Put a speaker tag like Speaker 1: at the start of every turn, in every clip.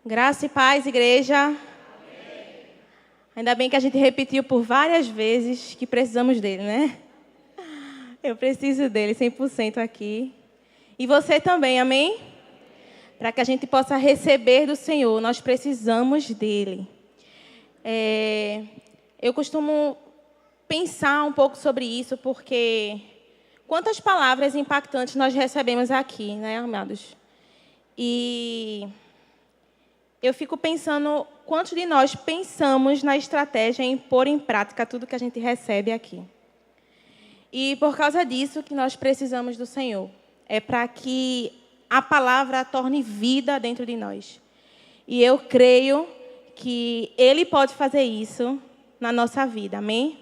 Speaker 1: Graça e paz, igreja. Amém. Ainda bem que a gente repetiu por várias vezes que precisamos dele, né? Eu preciso dele 100% aqui. E você também, amém? Para que a gente possa receber do Senhor, nós precisamos dele. Eu costumo pensar um pouco sobre isso, porque quantas palavras impactantes nós recebemos aqui, né, amados? E eu fico pensando quantos de nós pensamos na estratégia em pôr em prática tudo que a gente recebe aqui. E por causa disso que nós precisamos do Senhor. É para que a palavra torne vida dentro de nós. E eu creio que Ele pode fazer isso na nossa vida, amém?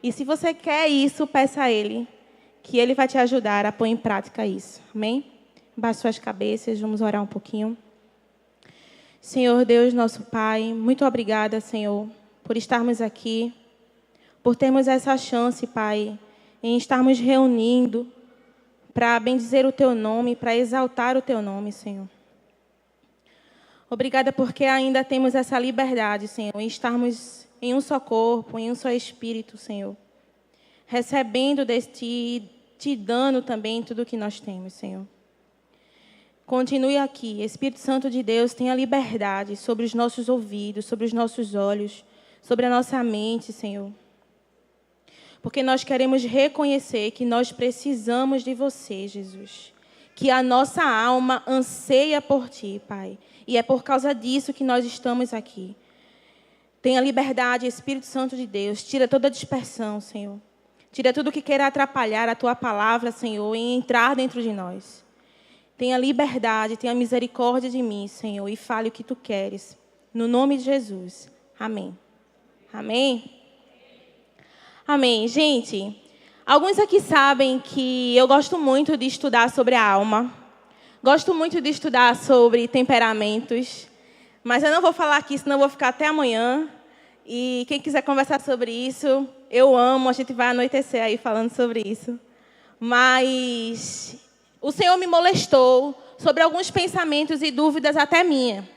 Speaker 1: E se você quer isso, peça a Ele, que Ele vai te ajudar a pôr em prática isso, amém? Baixe suas cabeças, vamos orar um pouquinho. Senhor Deus, nosso Pai, muito obrigada, Senhor, por estarmos aqui, por termos essa chance, Pai, em estarmos reunindo para bendizer o Teu nome, para exaltar o Teu nome, Senhor. Obrigada porque ainda temos essa liberdade, Senhor, em estarmos em um só corpo, em um só espírito, Senhor, recebendo deste, te dando também tudo o que nós temos, Senhor. Continue aqui. Espírito Santo de Deus, tenha liberdade sobre os nossos ouvidos, sobre os nossos olhos, sobre a nossa mente, Senhor. Porque nós queremos reconhecer que nós precisamos de você, Jesus. Que a nossa alma anseia por Ti, Pai. E é por causa disso que nós estamos aqui. Tenha liberdade, Espírito Santo de Deus. Tira toda a dispersão, Senhor. Tira tudo que queira atrapalhar a Tua palavra, Senhor, e entrar dentro de nós. Tenha liberdade, tenha misericórdia de mim, Senhor, e fale o que Tu queres. No nome de Jesus. Amém. Amém? Amém. Gente, alguns aqui sabem que eu gosto muito de estudar sobre a alma. Gosto muito de estudar sobre temperamentos. Mas eu não vou falar aqui, senão eu vou ficar até amanhã. E quem quiser conversar sobre isso, eu amo. A gente vai anoitecer aí falando sobre isso. Mas o Senhor me molestou sobre alguns pensamentos e dúvidas até minha.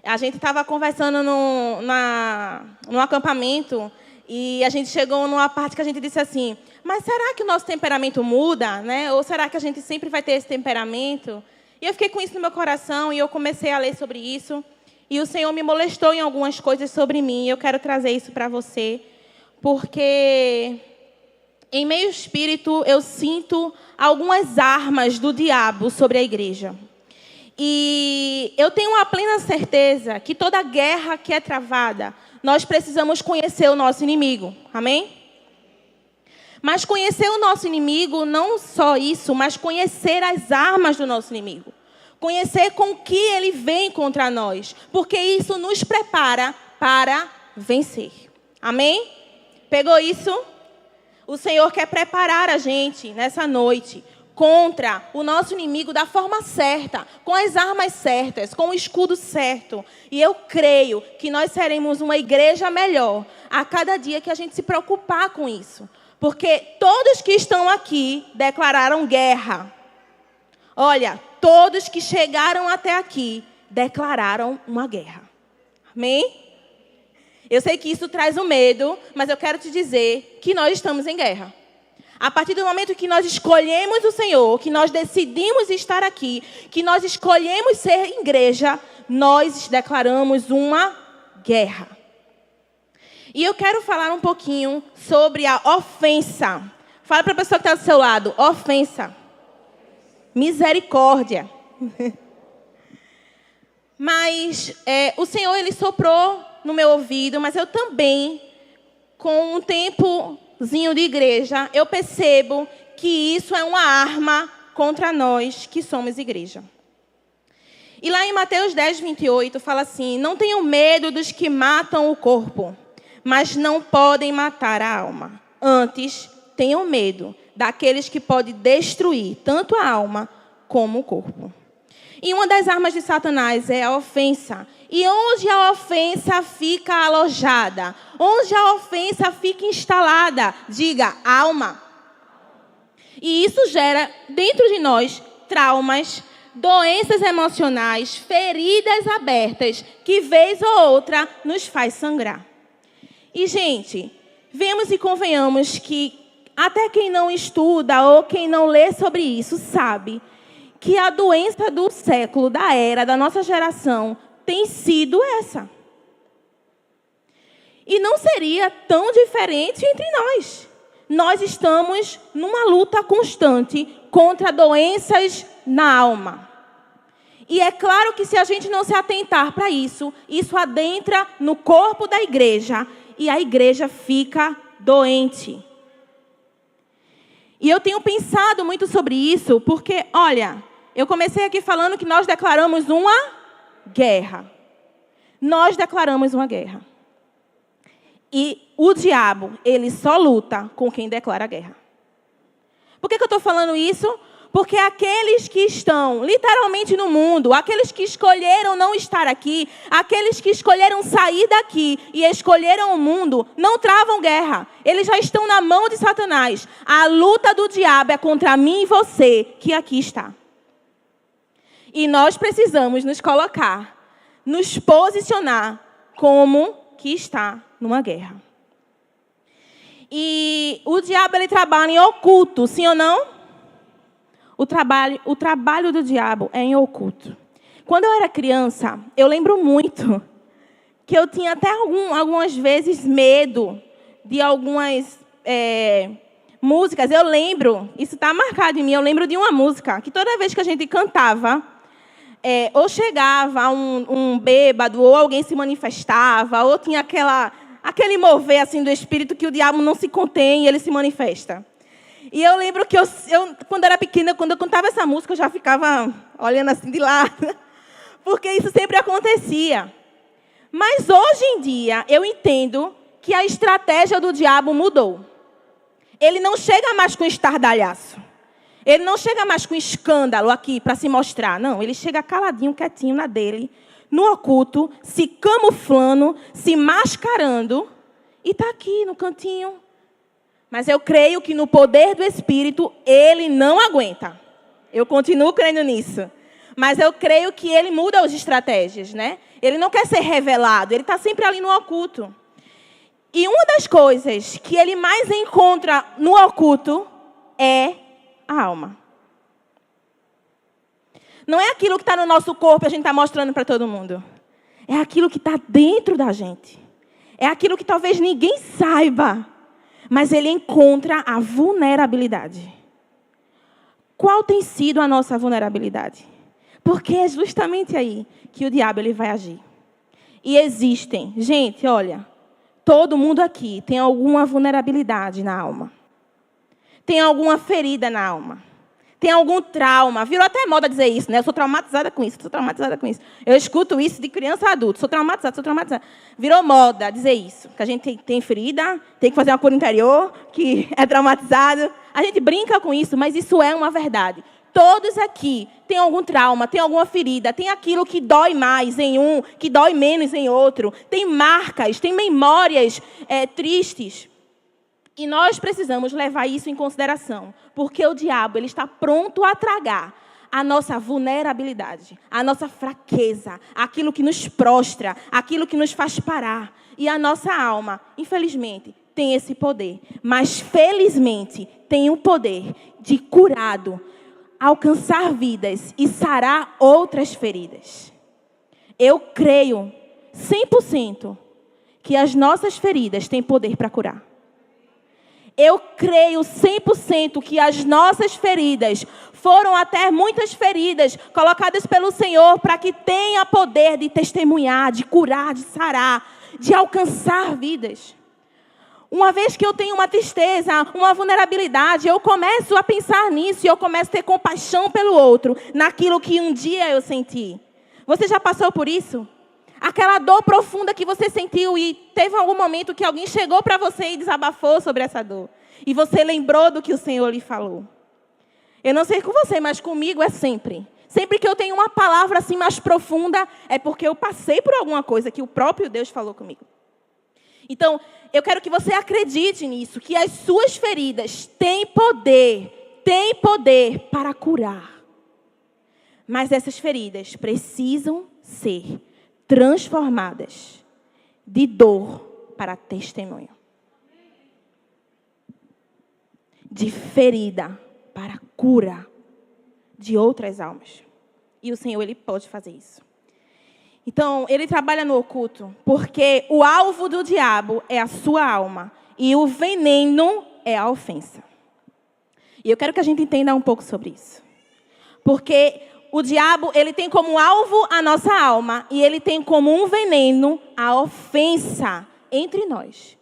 Speaker 1: A gente estava conversando num acampamento e a gente chegou numa parte que a gente disse assim, mas será que o nosso temperamento muda, né? Ou será que a gente sempre vai ter esse temperamento? E eu fiquei com isso no meu coração e eu comecei a ler sobre isso. E o Senhor me molestou em algumas coisas sobre mim. E eu quero trazer isso para você, porque em meio espírito eu sinto algumas armas do diabo sobre a igreja. E eu tenho uma plena certeza que toda guerra que é travada, nós precisamos conhecer o nosso inimigo. Amém? Mas conhecer o nosso inimigo, não só isso, mas conhecer as armas do nosso inimigo. Conhecer com que ele vem contra nós. Porque isso nos prepara para vencer. Amém? Pegou isso? O Senhor quer preparar a gente nessa noite contra o nosso inimigo da forma certa, com as armas certas, com o escudo certo. E eu creio que nós seremos uma igreja melhor a cada dia que a gente se preocupar com isso. Porque todos que estão aqui declararam guerra. Olha, todos que chegaram até aqui declararam uma guerra. Amém? Eu sei que isso traz um medo, mas eu quero te dizer que nós estamos em guerra. A partir do momento que nós escolhemos o Senhor, que nós decidimos estar aqui, que nós escolhemos ser igreja, nós declaramos uma guerra. E eu quero falar um pouquinho sobre a ofensa. Fala para a pessoa que está do seu lado, ofensa. Misericórdia. Mas o Senhor, Ele soprou no meu ouvido, mas eu também, com um tempozinho de igreja, eu percebo que isso é uma arma contra nós que somos igreja. E lá em Mateus 10, 28, fala assim, não tenham medo dos que matam o corpo, mas não podem matar a alma. Antes, tenham medo daqueles que podem destruir tanto a alma como o corpo. E uma das armas de Satanás é a ofensa. E onde a ofensa fica alojada? Onde a ofensa fica instalada? Diga, alma. E isso gera dentro de nós traumas, doenças emocionais, feridas abertas, que vez ou outra nos faz sangrar. E, gente, vemos e convenhamos que até quem não estuda ou quem não lê sobre isso sabe que a doença do século, da era, da nossa geração, tem sido essa. E não seria tão diferente entre nós. Nós estamos numa luta constante contra doenças na alma. E é claro que se a gente não se atentar para isso, isso adentra no corpo da igreja e a igreja fica doente. E eu tenho pensado muito sobre isso, porque, olha, eu comecei aqui falando que nós declaramos uma guerra. Nós declaramos uma guerra. E o diabo, ele só luta com quem declara guerra. Por que eu estou falando isso? Porque aqueles que estão literalmente no mundo, aqueles que escolheram não estar aqui, aqueles que escolheram sair daqui e escolheram o mundo, não travam guerra. Eles já estão na mão de Satanás. A luta do diabo é contra mim e você, que aqui está. E nós precisamos nos colocar, nos posicionar como que está numa guerra. E o diabo, ele trabalha em oculto, sim ou não? O trabalho do diabo é em oculto. Quando eu era criança, eu lembro muito que eu tinha até algumas vezes medo de algumas músicas. Eu lembro, isso está marcado em mim, eu lembro de uma música que toda vez que a gente cantava, ou chegava um bêbado, ou alguém se manifestava, ou tinha aquele mover assim, do espírito que o diabo não se contém e ele se manifesta. E eu lembro que eu quando era pequena, quando eu cantava essa música, eu já ficava olhando assim de lado, porque isso sempre acontecia. Mas hoje em dia, eu entendo que a estratégia do diabo mudou. Ele não chega mais com estardalhaço. Ele não chega mais com escândalo aqui para se mostrar. Não, ele chega caladinho, quietinho na dele, no oculto, se camuflando, se mascarando, e está aqui no cantinho. Mas eu creio que no poder do Espírito, ele não aguenta. Eu continuo crendo nisso. Mas eu creio que ele muda as estratégias, né? Ele não quer ser revelado, ele está sempre ali no oculto. E uma das coisas que ele mais encontra no oculto é a alma. Não é aquilo que está no nosso corpo e a gente está mostrando para todo mundo. É aquilo que está dentro da gente. É aquilo que talvez ninguém saiba. Mas ele encontra a vulnerabilidade. Qual tem sido a nossa vulnerabilidade? Porque é justamente aí que o diabo ele vai agir. E existem, gente, olha, todo mundo aqui tem alguma vulnerabilidade na alma. Tem alguma ferida na alma. Tem algum trauma. Virou até moda dizer isso, né? Eu sou traumatizada com isso, sou traumatizada com isso. Eu escuto isso de criança a adulto. Sou traumatizada, sou traumatizada. Virou moda dizer isso. Que a gente tem ferida, tem que fazer uma cura interior, que é traumatizado. A gente brinca com isso, mas isso é uma verdade. Todos aqui têm algum trauma, têm alguma ferida, tem aquilo que dói mais em um, que dói menos em outro. Tem marcas, tem memórias tristes. E nós precisamos levar isso em consideração, porque o diabo ele está pronto a tragar a nossa vulnerabilidade, a nossa fraqueza, aquilo que nos prostra, aquilo que nos faz parar. E a nossa alma, infelizmente, tem esse poder, mas felizmente tem o poder de curado, alcançar vidas e sarar outras feridas. Eu creio 100% que as nossas feridas têm poder para curar. Eu creio 100% que as nossas feridas foram até muitas feridas colocadas pelo Senhor para que tenha poder de testemunhar, de curar, de sarar, de alcançar vidas. Uma vez que eu tenho uma tristeza, uma vulnerabilidade, eu começo a pensar nisso e eu começo a ter compaixão pelo outro, naquilo que um dia eu senti. Você já passou por isso? Aquela dor profunda que você sentiu e teve algum momento que alguém chegou para você e desabafou sobre essa dor. E você lembrou do que o Senhor lhe falou. Eu não sei com você, mas comigo é sempre. Sempre que eu tenho uma palavra assim mais profunda, é porque eu passei por alguma coisa que o próprio Deus falou comigo. Então, eu quero que você acredite nisso, que as suas feridas têm poder para curar. Mas essas feridas precisam ser transformadas de dor para testemunho. De ferida para cura de outras almas. E o Senhor, Ele pode fazer isso. Então, Ele trabalha no oculto, porque o alvo do diabo é a sua alma. E o veneno é a ofensa. E eu quero que a gente entenda um pouco sobre isso. Porque o diabo, ele tem como alvo a nossa alma. E ele tem como um veneno a ofensa entre nós.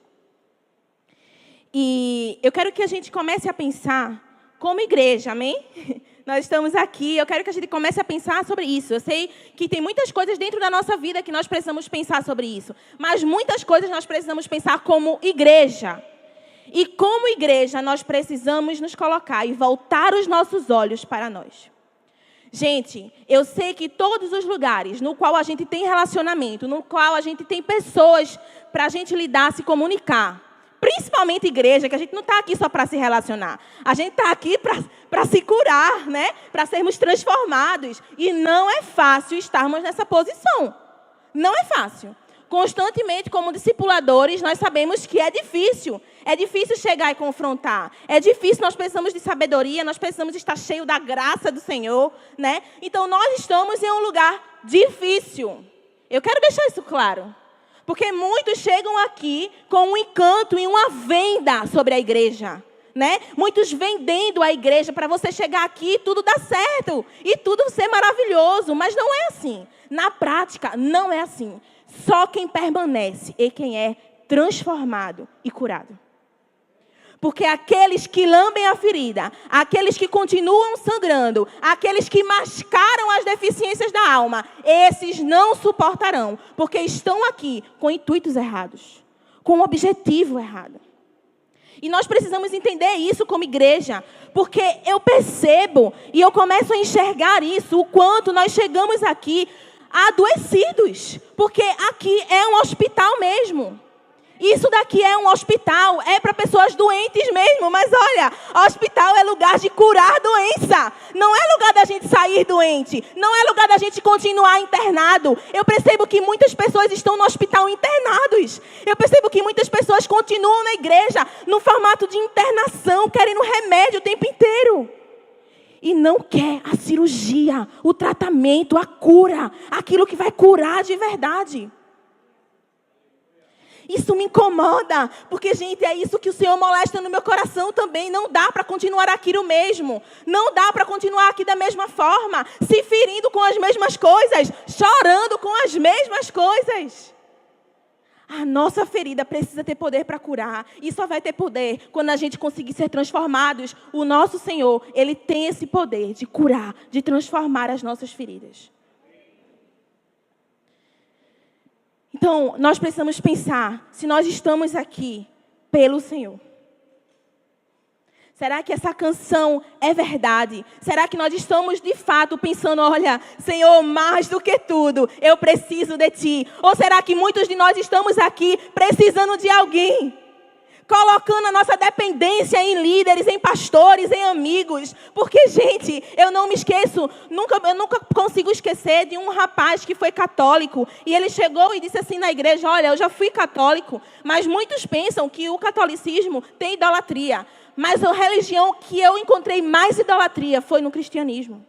Speaker 1: E eu quero que a gente comece a pensar como igreja, amém? Nós estamos aqui, eu quero que a gente comece a pensar sobre isso. Eu sei que tem muitas coisas dentro da nossa vida que nós precisamos pensar sobre isso. Mas muitas coisas nós precisamos pensar como igreja. E como igreja, nós precisamos nos colocar e voltar os nossos olhos para nós. Gente, eu sei que todos os lugares no qual a gente tem relacionamento, no qual a gente tem pessoas para a gente lidar, se comunicar, principalmente igreja, que a gente não está aqui só para se relacionar. A gente está aqui para se curar, né? Para sermos transformados. E não é fácil estarmos nessa posição. Não é fácil. Constantemente, como discipuladores, nós sabemos que é difícil. É difícil chegar e confrontar. É difícil, nós precisamos de sabedoria, nós precisamos estar cheios da graça do Senhor, né? Então, nós estamos em um lugar difícil. Eu quero deixar isso claro. Porque muitos chegam aqui com um encanto e uma venda sobre a igreja, né? Muitos vendendo a igreja para você chegar aqui e tudo dar certo. E tudo ser maravilhoso. Mas não é assim. Na prática, não é assim. Só quem permanece é quem é transformado e curado. Porque aqueles que lambem a ferida, aqueles que continuam sangrando, aqueles que mascaram as deficiências da alma, esses não suportarão, porque estão aqui com intuitos errados, com um objetivo errado. E nós precisamos entender isso como igreja, porque eu percebo e eu começo a enxergar isso, o quanto nós chegamos aqui adoecidos, porque aqui é um hospital mesmo. Isso daqui é um hospital, é para pessoas doentes mesmo. Mas olha, hospital é lugar de curar doença. Não é lugar da gente sair doente. Não é lugar da gente continuar internado. Eu percebo que muitas pessoas estão no hospital internados. Eu percebo que muitas pessoas continuam na igreja no formato de internação, querendo remédio o tempo inteiro. E não quer a cirurgia, o tratamento, a cura, aquilo que vai curar de verdade. Isso me incomoda, porque, gente, é isso que o Senhor molesta no meu coração também. Não dá para continuar aqui o mesmo. Não dá para continuar aqui da mesma forma, se ferindo com as mesmas coisas, chorando com as mesmas coisas. A nossa ferida precisa ter poder para curar. E só vai ter poder quando a gente conseguir ser transformados. O nosso Senhor, Ele tem esse poder de curar, de transformar as nossas feridas. Então, nós precisamos pensar se nós estamos aqui pelo Senhor. Será que essa canção é verdade? Será que nós estamos de fato pensando, olha, Senhor, mais do que tudo, eu preciso de Ti? Ou será que muitos de nós estamos aqui precisando de alguém? Colocando a nossa dependência em líderes, em pastores, em amigos. Porque, gente, eu não me esqueço, eu nunca consigo esquecer de um rapaz que foi católico. E ele chegou e disse assim na igreja, olha, eu já fui católico, mas muitos pensam que o catolicismo tem idolatria. Mas a religião que eu encontrei mais idolatria foi no cristianismo.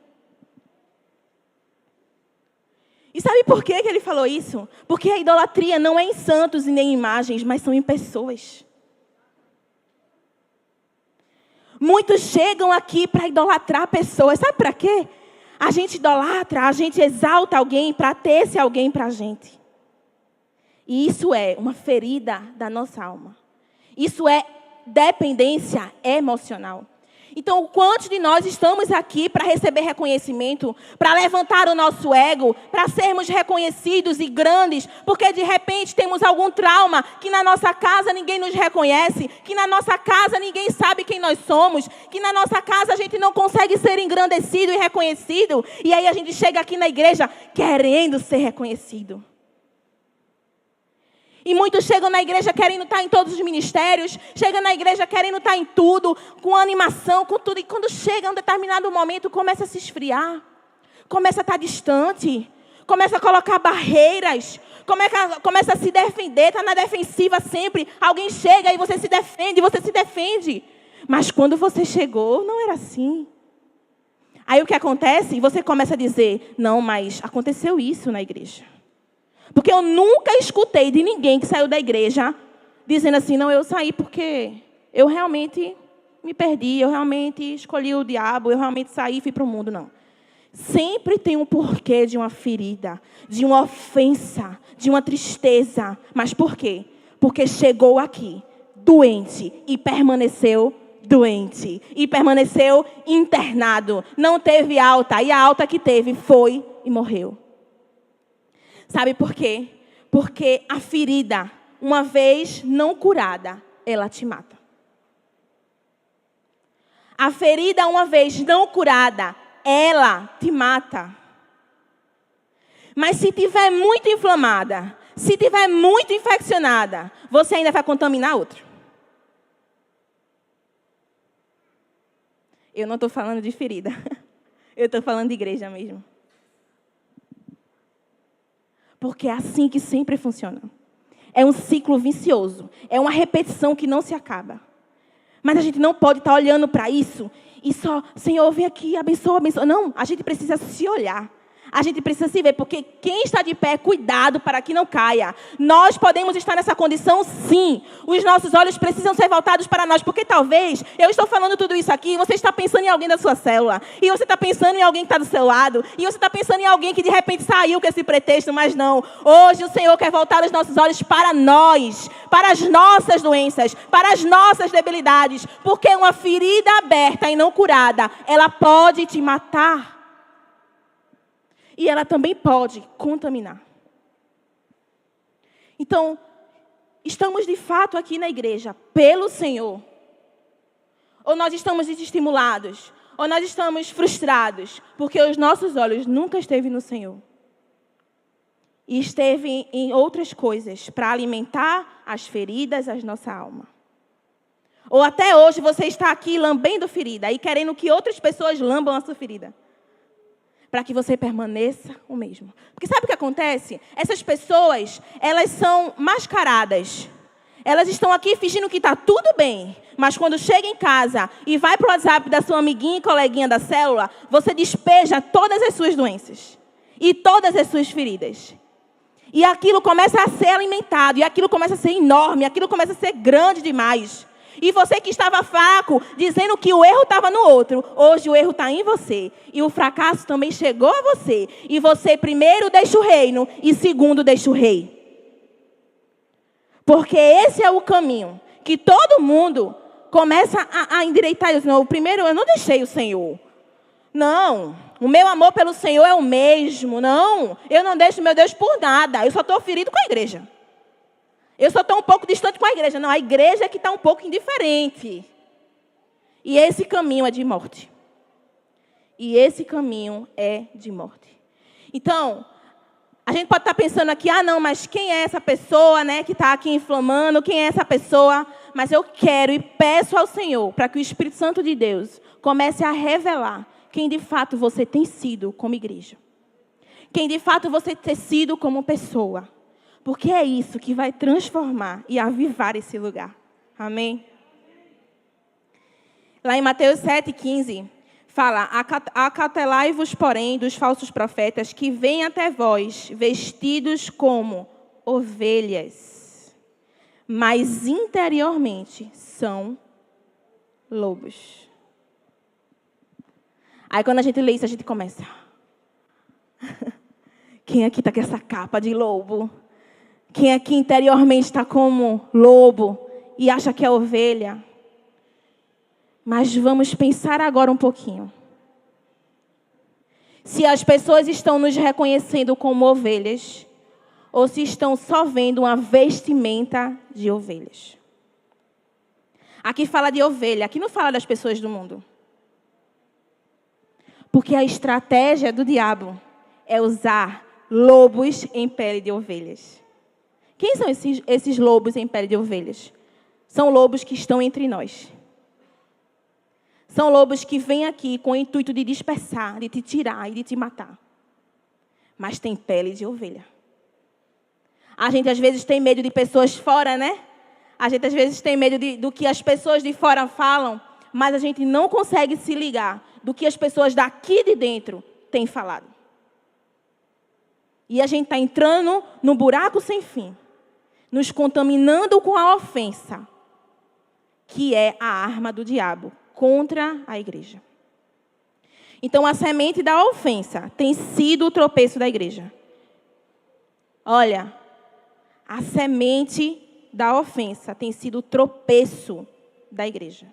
Speaker 1: E sabe por que ele falou isso? Porque a idolatria não é em santos e nem em imagens, mas são em pessoas. Muitos chegam aqui para idolatrar pessoas. Sabe para quê? A gente idolatra, a gente exalta alguém para ter esse alguém para a gente. E isso é uma ferida da nossa alma. Isso é dependência emocional. Então, quantos de nós estamos aqui para receber reconhecimento, para levantar o nosso ego, para sermos reconhecidos e grandes, porque de repente temos algum trauma, que na nossa casa ninguém nos reconhece, que na nossa casa ninguém sabe quem nós somos, que na nossa casa a gente não consegue ser engrandecido e reconhecido, e aí a gente chega aqui na igreja querendo ser reconhecido. E muitos chegam na igreja querendo estar em todos os ministérios, chegam na igreja querendo estar em tudo, com animação, com tudo. E quando chega um determinado momento, começa a se esfriar. começa a estar distante, começa a colocar barreiras, começa a se defender, está na defensiva sempre. Alguém chega e você se defende. Mas quando você chegou, não era assim. Aí o que acontece? Você começa a dizer, não, mas aconteceu isso na igreja. Porque eu nunca escutei de ninguém que saiu da igreja dizendo assim, não, eu saí porque eu realmente me perdi, eu realmente escolhi o diabo, eu realmente saí e fui para o mundo. Não. Sempre tem um porquê de uma ferida, de uma ofensa, de uma tristeza. Mas por quê? Porque chegou aqui, doente, e permaneceu doente. E permaneceu internado. Não teve alta. E a alta que teve foi e morreu. Sabe por quê? Porque a ferida, uma vez não curada, ela te mata. A ferida, uma vez não curada, ela te mata. Mas se tiver muito inflamada, se tiver muito infeccionada, você ainda vai contaminar outro. Eu não estou falando de ferida. Eu estou falando de igreja mesmo. Porque é assim que sempre funciona. É um ciclo vicioso. É uma repetição que não se acaba. Mas a gente não pode estar olhando para isso e só, Senhor, vem aqui, abençoa, abençoa. Não, a gente precisa se olhar. A gente precisa se ver, porque quem está de pé, cuidado para que não caia. Nós podemos estar nessa condição, sim. Os nossos olhos precisam ser voltados para nós, porque talvez, eu estou falando tudo isso aqui, você está pensando em alguém da sua célula, e você está pensando em alguém que está do seu lado, e você está pensando em alguém que de repente saiu com esse pretexto, mas não. Hoje o Senhor quer voltar os nossos olhos para nós, para as nossas doenças, para as nossas debilidades, porque uma ferida aberta e não curada, ela pode te matar. E ela também pode contaminar. Então, estamos de fato aqui na igreja pelo Senhor? Ou nós estamos desestimulados? Ou nós estamos frustrados? Porque os nossos olhos nunca esteve no Senhor. E esteve em outras coisas para alimentar as feridas da nossa alma. Ou até hoje você está aqui lambendo ferida e querendo que outras pessoas lambam a sua ferida. Para que você permaneça o mesmo. Porque sabe o que acontece? Essas pessoas, elas são mascaradas. Elas estão aqui fingindo que está tudo bem. Mas quando chega em casa e vai para o WhatsApp da sua amiguinha e coleguinha da célula, você despeja todas as suas doenças. E todas as suas feridas. E aquilo começa a ser alimentado. E aquilo começa a ser enorme. Aquilo começa a ser grande demais. E você que estava fraco, dizendo que o erro estava no outro, hoje o erro está em você. E o fracasso também chegou a você. E você primeiro deixa o reino e segundo deixa o rei. Porque esse é o caminho que todo mundo começa a endireitar. Não, primeiro eu não deixei o Senhor. Não, o meu amor pelo Senhor é o mesmo. Não, eu não deixo meu Deus por nada. Eu só estou ferido com a igreja. Eu só estou um pouco distante com a igreja. Não, a igreja é que está um pouco indiferente. E esse caminho é de morte. E esse caminho é de morte. Então, a gente pode estar pensando aqui, não, mas quem é essa pessoa, né, que está aqui inflamando? Quem é essa pessoa? Mas eu quero e peço ao Senhor, para que o Espírito Santo de Deus comece a revelar quem de fato você tem sido como igreja. Quem de fato você tem sido como pessoa. Porque é isso que vai transformar e avivar esse lugar. Amém? Lá em Mateus 7,15, fala: acautelai-vos, porém, dos falsos profetas que vêm até vós, vestidos como ovelhas, mas interiormente são lobos. Aí quando a gente lê isso, a gente começa. Quem aqui está com essa capa de lobo? Quem aqui interiormente está como lobo e acha que é ovelha? Mas vamos pensar agora um pouquinho. Se as pessoas estão nos reconhecendo como ovelhas, ou se estão só vendo uma vestimenta de ovelhas. Aqui fala de ovelha, aqui não fala das pessoas do mundo. Porque a estratégia do diabo é usar lobos em pele de ovelhas. Quem são esses lobos em pele de ovelhas? São lobos que estão entre nós. São lobos que vêm aqui com o intuito de dispersar, de te tirar e de te matar. mas tem pele de ovelha. A gente às vezes tem medo de pessoas fora, né? A gente às vezes tem medo do que as pessoas de fora falam, mas a gente não consegue se ligar do que as pessoas daqui de dentro têm falado. E a gente está entrando no buraco sem fim, nos contaminando com a ofensa, que é a arma do diabo contra a igreja. Então, a semente da ofensa tem sido o tropeço da igreja. Olha, a semente da ofensa tem sido o tropeço da igreja.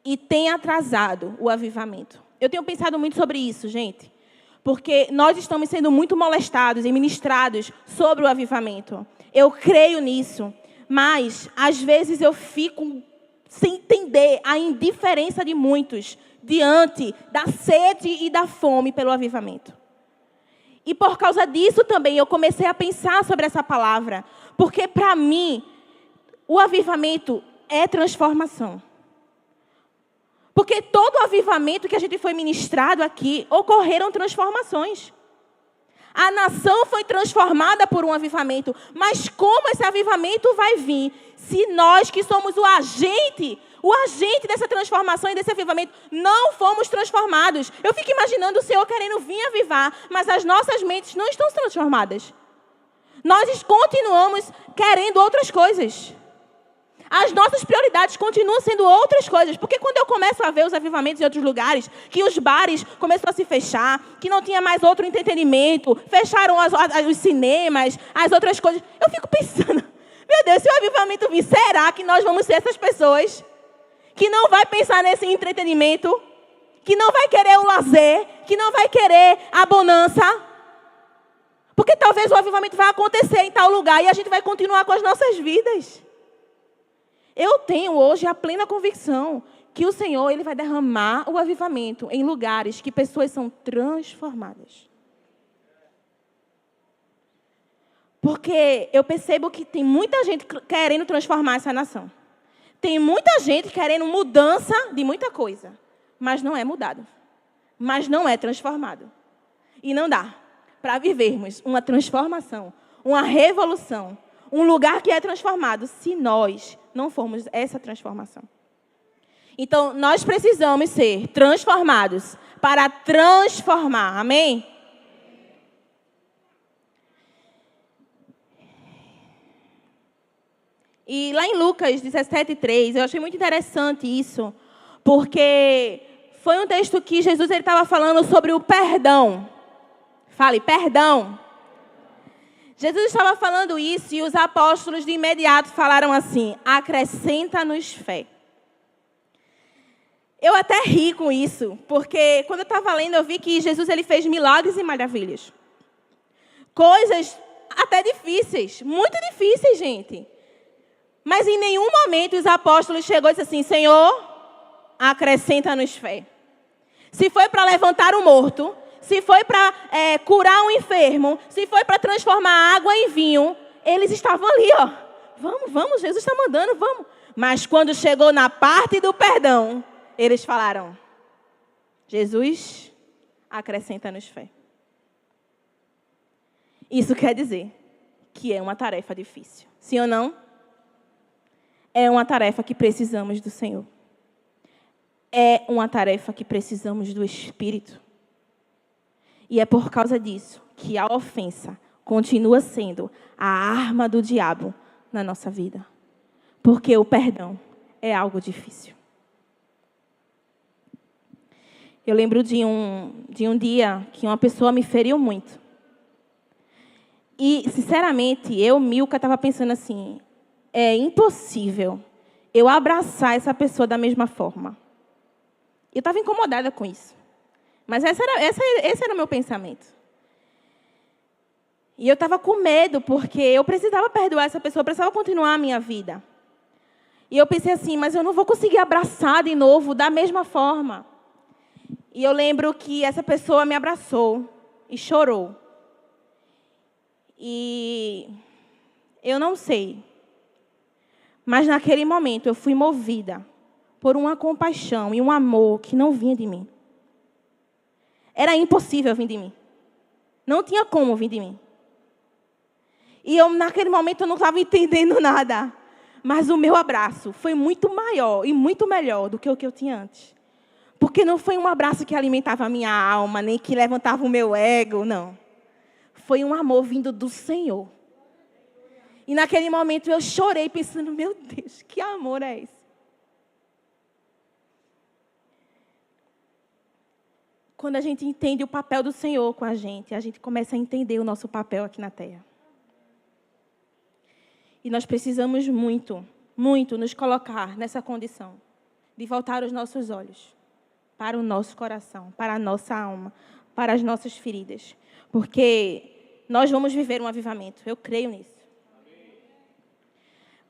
Speaker 1: E tem atrasado o avivamento. Eu tenho pensado muito sobre isso, gente. Porque nós estamos sendo muito molestados e ministrados sobre o avivamento. Eu creio nisso. Mas, às vezes, eu fico sem entender a indiferença de muitos diante da sede e da fome pelo avivamento. E por causa disso também eu comecei a pensar sobre essa palavra. Porque para mim, o avivamento é transformação. Porque todo o avivamento que a gente foi ministrado aqui, ocorreram transformações. A nação foi transformada por um avivamento. Mas como esse avivamento vai vir se nós que somos o agente dessa transformação e desse avivamento, não fomos transformados? Eu fico imaginando o Senhor querendo vir avivar, mas as nossas mentes não estão transformadas. Nós continuamos querendo outras coisas. As nossas prioridades continuam sendo outras coisas. Porque quando eu começo a ver os avivamentos em outros lugares, que os bares começaram a se fechar, que não tinha mais outro entretenimento, fecharam os cinemas, as outras coisas, eu fico pensando, meu Deus, se o avivamento vir, será que nós vamos ser essas pessoas que não vai pensar nesse entretenimento, que não vai querer o lazer, que não vai querer a bonança? Porque talvez o avivamento vai acontecer em tal lugar e a gente vai continuar com as nossas vidas. Eu tenho hoje a plena convicção que o Senhor ele vai derramar o avivamento em lugares que pessoas são transformadas. Porque eu percebo que tem muita gente querendo transformar essa nação. Tem muita gente querendo mudança de muita coisa, mas não é mudado. Mas não é transformado. E não dá para vivermos uma transformação, uma revolução, um lugar que é transformado, se nós não formos essa transformação. Então, nós precisamos ser transformados para transformar. Amém? E lá em Lucas 17:3, eu achei muito interessante isso, porque foi um texto que Jesus estava falando sobre o perdão. Fale, perdão. Jesus estava falando isso e os apóstolos de imediato falaram assim: acrescenta-nos fé. Eu até ri com isso, porque quando eu estava lendo eu vi que Jesus ele fez milagres e maravilhas. Coisas até difíceis, muito difíceis, gente. Mas em nenhum momento os apóstolos chegou e disse assim: Senhor, acrescenta-nos fé. Se foi para levantar o morto, se foi para curar um enfermo, se foi para transformar água em vinho, eles estavam ali, ó. Vamos, Jesus está mandando, vamos. Mas quando chegou na parte do perdão, eles falaram: Jesus, acrescenta-nos fé. Isso quer dizer que é uma tarefa difícil. Sim ou não? É uma tarefa que precisamos do Senhor. É uma tarefa que precisamos do Espírito. E é por causa disso que a ofensa continua sendo a arma do diabo na nossa vida. Porque o perdão é algo difícil. Eu lembro de um dia que uma pessoa me feriu muito. E, sinceramente, Milka, estava pensando assim: é impossível eu abraçar essa pessoa da mesma forma. Eu estava incomodada com isso. Mas esse era o meu pensamento. E eu estava com medo, porque eu precisava perdoar essa pessoa, eu precisava continuar a minha vida. E eu pensei assim: mas eu não vou conseguir abraçar de novo da mesma forma. E eu lembro que essa pessoa me abraçou e chorou. E eu não sei, mas naquele momento eu fui movida por uma compaixão e um amor que não vinha de mim. Era impossível vir de mim. Não tinha como vir de mim. E eu, naquele momento, eu não estava entendendo nada. Mas o meu abraço foi muito maior e muito melhor do que o que eu tinha antes. Porque não foi um abraço que alimentava a minha alma, nem que levantava o meu ego, não. Foi um amor vindo do Senhor. E naquele momento eu chorei pensando, meu Deus, que amor é esse? Quando a gente entende o papel do Senhor com a gente começa a entender o nosso papel aqui na terra. E nós precisamos muito, muito nos colocar nessa condição de voltar os nossos olhos para o nosso coração, para a nossa alma, para as nossas feridas. Porque nós vamos viver um avivamento, eu creio nisso.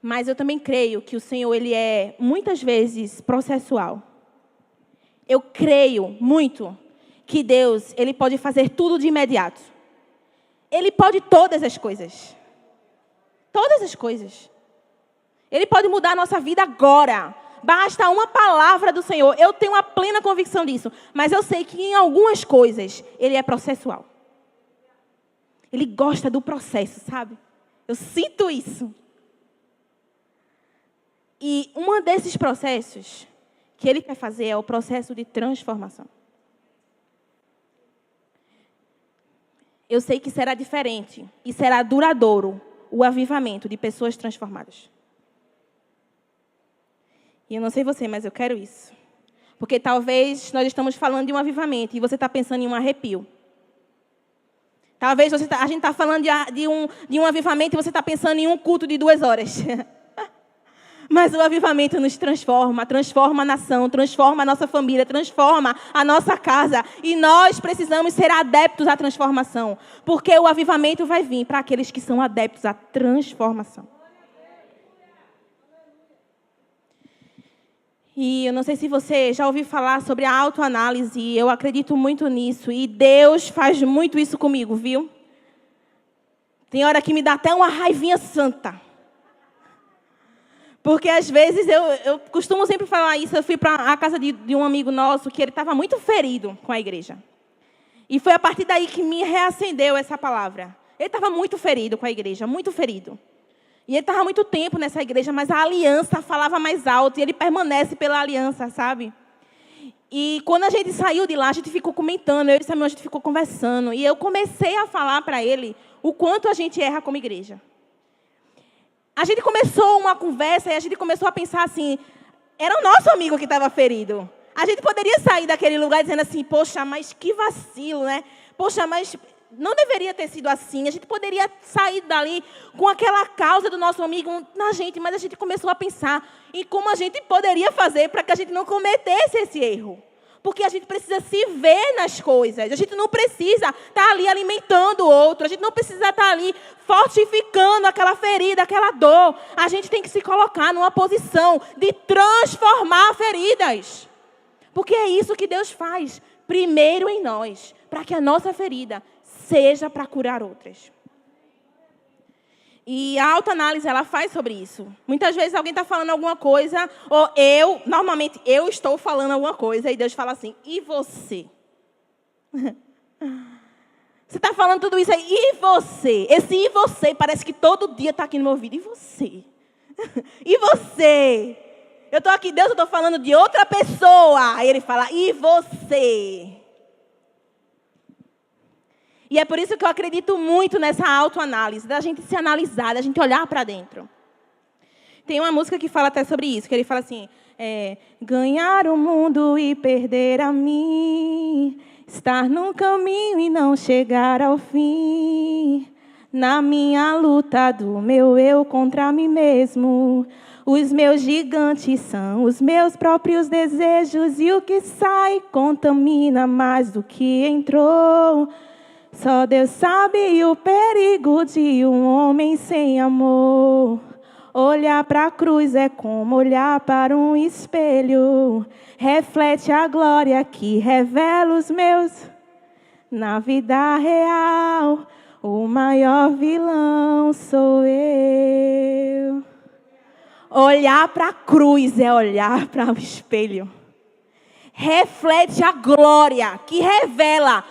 Speaker 1: Mas eu também creio que o Senhor, Ele é muitas vezes processual. Eu creio muito que Deus, Ele pode fazer tudo de imediato. Ele pode todas as coisas. Todas as coisas. Ele pode mudar a nossa vida agora. Basta uma palavra do Senhor. Eu tenho uma plena convicção disso. Mas eu sei que em algumas coisas, Ele é processual. Ele gosta do processo, sabe? Eu sinto isso. E um desses processos que Ele quer fazer é o processo de transformação. Eu sei que será diferente e será duradouro o avivamento de pessoas transformadas. E eu não sei você, mas eu quero isso. Porque talvez nós estamos falando de um avivamento e você está pensando em um arrepio. Talvez a gente está falando de um avivamento e você está pensando em um culto de 2 horas. Mas o avivamento nos transforma, transforma a nação, transforma a nossa família, transforma a nossa casa. E nós precisamos ser adeptos à transformação. Porque o avivamento vai vir para aqueles que são adeptos à transformação. E eu não sei se você já ouviu falar sobre a autoanálise. Eu acredito muito nisso. E Deus faz muito isso comigo, viu? Tem hora que me dá até uma raivinha santa. Porque, às vezes, eu costumo sempre falar isso. Eu fui para a casa de um amigo nosso que ele estava muito ferido com a igreja. E foi a partir daí que me reacendeu essa palavra. Ele estava muito ferido com a igreja, muito ferido. E ele estava muito tempo nessa igreja, mas a aliança falava mais alto. E ele permanece pela aliança, sabe? E quando a gente saiu de lá, a gente ficou comentando. Eu e Samuel, a gente ficou conversando. E eu comecei a falar para ele o quanto a gente erra como igreja. A gente começou uma conversa e a gente começou a pensar assim, era o nosso amigo que estava ferido. A gente poderia sair daquele lugar dizendo assim, poxa, mas que vacilo, né? Poxa, mas não deveria ter sido assim. A gente poderia sair dali com aquela causa do nosso amigo na gente, mas a gente começou a pensar em como a gente poderia fazer para que a gente não cometesse esse erro. Porque a gente precisa se ver nas coisas. A gente não precisa estar ali alimentando o outro. A gente não precisa estar ali fortificando aquela ferida, aquela dor. A gente tem que se colocar numa posição de transformar feridas. Porque é isso que Deus faz. Primeiro em nós. Para que a nossa ferida seja para curar outras. E a autoanálise, ela faz sobre isso. Muitas vezes alguém está falando alguma coisa, ou normalmente eu estou falando alguma coisa, e Deus fala assim, e você? Você está falando tudo isso aí, e você? Esse e você parece que todo dia está aqui no meu ouvido, e você? E você? Eu estou aqui, Deus, eu estou falando de outra pessoa. Aí ele fala, e você? E é por isso que eu acredito muito nessa autoanálise, da gente se analisar, da gente olhar para dentro. Tem uma música que fala até sobre isso, que ele fala assim, ganhar o mundo e perder a mim, estar no caminho e não chegar ao fim, na minha luta do meu eu contra mim mesmo. Os meus gigantes são os meus próprios desejos, e o que sai contamina mais do que entrou. Só Deus sabe o perigo de um homem sem amor. Olhar para a cruz é como olhar para um espelho. Reflete a glória que revela os meus. Na vida real, o maior vilão sou eu. Olhar para a cruz é olhar para o espelho. Reflete a glória que revela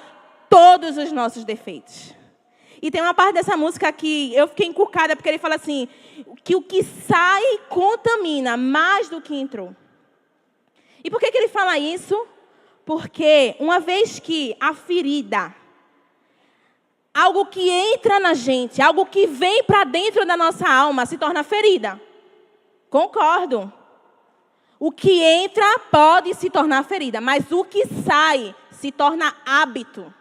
Speaker 1: todos os nossos defeitos. E tem uma parte dessa música que eu fiquei encucada, porque ele fala assim, que o que sai contamina mais do que entrou. E por que ele fala isso? Porque uma vez que a ferida, algo que entra na gente, algo que vem para dentro da nossa alma, se torna ferida. Concordo. O que entra pode se tornar ferida, mas o que sai se torna hábito.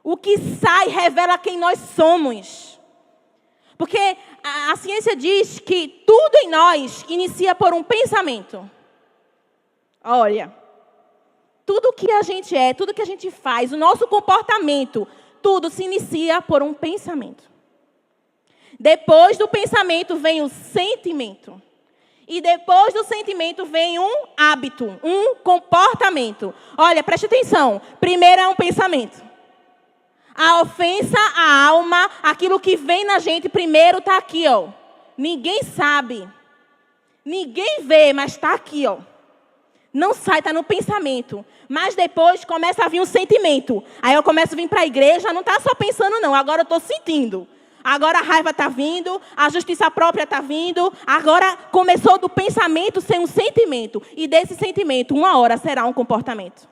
Speaker 1: O que sai revela quem nós somos. Porque a ciência diz que tudo em nós inicia por um pensamento. Olha, tudo que a gente é, tudo que a gente faz, o nosso comportamento, tudo se inicia por um pensamento. Depois do pensamento vem o sentimento. E depois do sentimento vem um hábito, um comportamento. Olha, preste atenção. Primeiro é um pensamento. A ofensa, a alma, aquilo que vem na gente, primeiro está aqui, ó. Ninguém sabe. Ninguém vê, mas está aqui, ó. Não sai, está no pensamento. Mas depois começa a vir um sentimento. Aí eu começo a vir para a igreja, não está só pensando não, agora eu estou sentindo. Agora a raiva está vindo, a justiça própria está vindo. Agora começou do pensamento ser um sentimento. E desse sentimento, uma hora será um comportamento.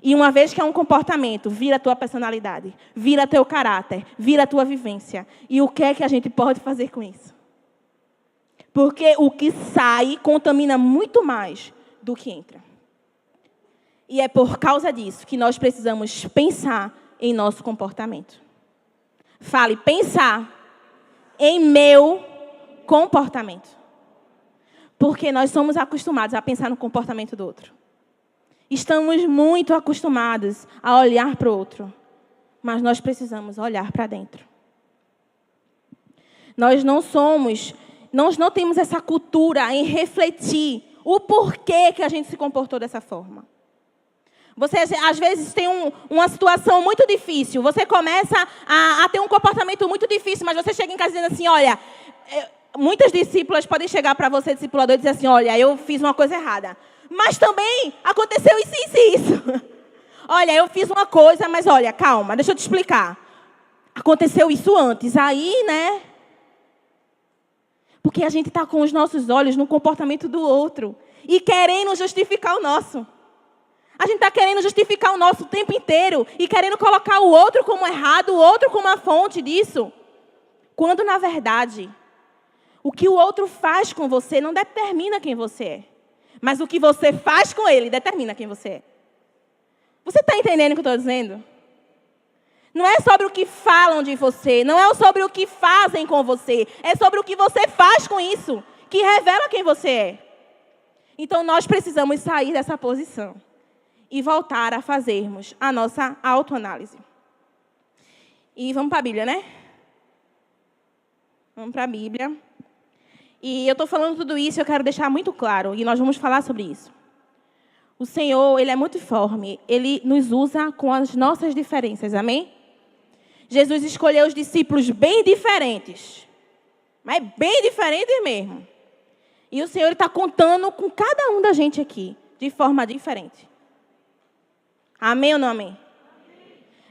Speaker 1: E uma vez que é um comportamento, vira a tua personalidade, vira teu caráter, vira a tua vivência. E o que é que a gente pode fazer com isso? Porque o que sai contamina muito mais do que entra. E é por causa disso que nós precisamos pensar em nosso comportamento. Fale, pensar em meu comportamento. Porque nós somos acostumados a pensar no comportamento do outro. Estamos muito acostumados a olhar para o outro. Mas nós precisamos olhar para dentro. Nós não temos essa cultura em refletir o porquê que a gente se comportou dessa forma. Você, às vezes, tem uma situação muito difícil. Você começa a ter um comportamento muito difícil, mas você chega em casa dizendo assim, olha, muitas discípulas podem chegar para você, discipulador, e dizer assim, olha, eu fiz uma coisa errada. Mas também aconteceu isso e isso. Olha, eu fiz uma coisa, mas olha, calma, deixa eu te explicar. Aconteceu isso antes, aí, né? Porque a gente está com os nossos olhos no comportamento do outro. E querendo justificar o nosso. A gente está querendo justificar o nosso o tempo inteiro. E querendo colocar o outro como errado, o outro como a fonte disso. Quando, na verdade, o que o outro faz com você não determina quem você é. Mas o que você faz com ele determina quem você é. Você está entendendo o que eu estou dizendo? Não é sobre o que falam de você, não é sobre o que fazem com você, é sobre o que você faz com isso, que revela quem você é. Então nós precisamos sair dessa posição e voltar a fazermos a nossa autoanálise. E vamos para a Bíblia, né? Vamos para a Bíblia. E eu estou falando tudo isso e eu quero deixar muito claro, e nós vamos falar sobre isso. O Senhor, Ele é multiforme, Ele nos usa com as nossas diferenças, amém? Jesus escolheu os discípulos bem diferentes, mas bem diferentes mesmo. E o Senhor está contando com cada um da gente aqui, de forma diferente. Amém ou não amém?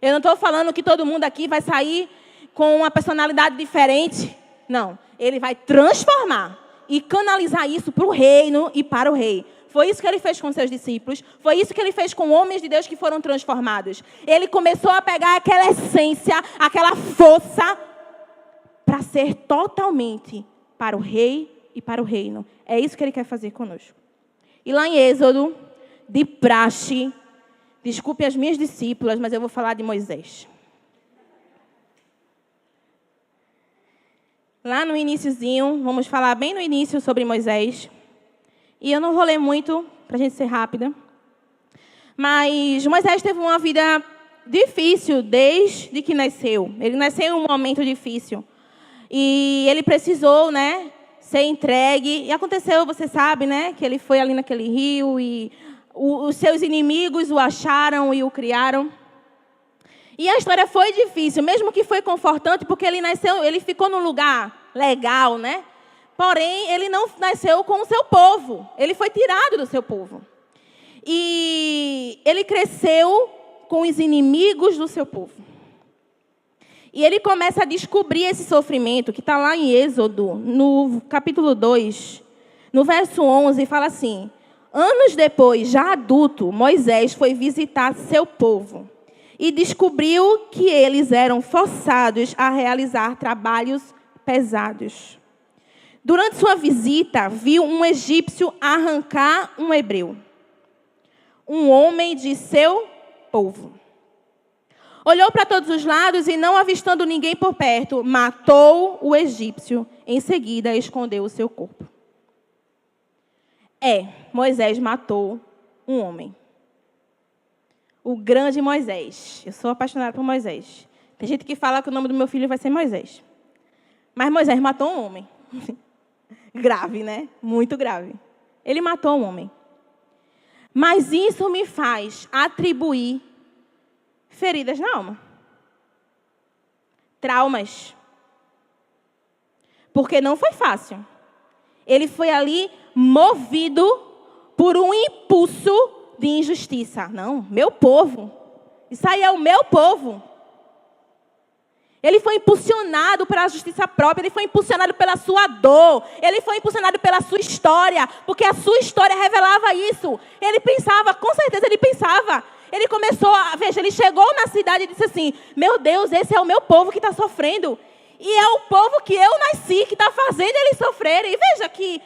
Speaker 1: Eu não estou falando que todo mundo aqui vai sair com uma personalidade diferente. Não, Ele vai transformar e canalizar isso para o reino e para o rei. Foi isso que Ele fez com seus discípulos. Foi isso que Ele fez com homens de Deus que foram transformados. Ele começou a pegar aquela essência, aquela força, para ser totalmente para o rei e para o reino. É isso que Ele quer fazer conosco. E lá em Êxodo, de praxe, desculpe as minhas discípulas, mas eu vou falar de Moisés. Lá no iniciozinho, vamos falar bem no início sobre Moisés. E eu não vou ler muito, para a gente ser rápida. Mas Moisés teve uma vida difícil desde que nasceu. Ele nasceu em um momento difícil. E ele precisou, né, ser entregue. E aconteceu, você sabe, né, que ele foi ali naquele rio e os seus inimigos o acharam e o criaram. E a história foi difícil, mesmo que foi confortante, porque ele nasceu, ele ficou num lugar legal, né? Porém, ele não nasceu com o seu povo. Ele foi tirado do seu povo. E ele cresceu com os inimigos do seu povo. E ele começa a descobrir esse sofrimento, que está lá em Êxodo, no capítulo 2, no verso 11, fala assim: anos depois, já adulto, Moisés foi visitar seu povo e descobriu que eles eram forçados a realizar trabalhos pesados. Durante sua visita, viu um egípcio arrancar um hebreu, um homem de seu povo. Olhou para todos os lados e, não avistando ninguém por perto, matou o egípcio. Em seguida, escondeu o seu corpo. Moisés matou um homem. O grande Moisés. Eu sou apaixonada por Moisés. Tem gente que fala que o nome do meu filho vai ser Moisés. Mas Moisés matou um homem. Grave, né? Muito grave. Ele matou um homem. Mas isso me faz atribuir feridas na alma. Traumas. Porque não foi fácil. Ele foi ali movido por um impulso de injustiça. Não, meu povo. Isso aí é o meu povo. Ele foi impulsionado pela justiça própria, ele foi impulsionado pela sua dor, ele foi impulsionado pela sua história, porque a sua história revelava isso. Ele pensava, com certeza ele pensava. Ele começou ele chegou na cidade e disse assim: meu Deus, esse é o meu povo que está sofrendo. E é o povo que eu nasci, que está fazendo eles sofrerem. E veja que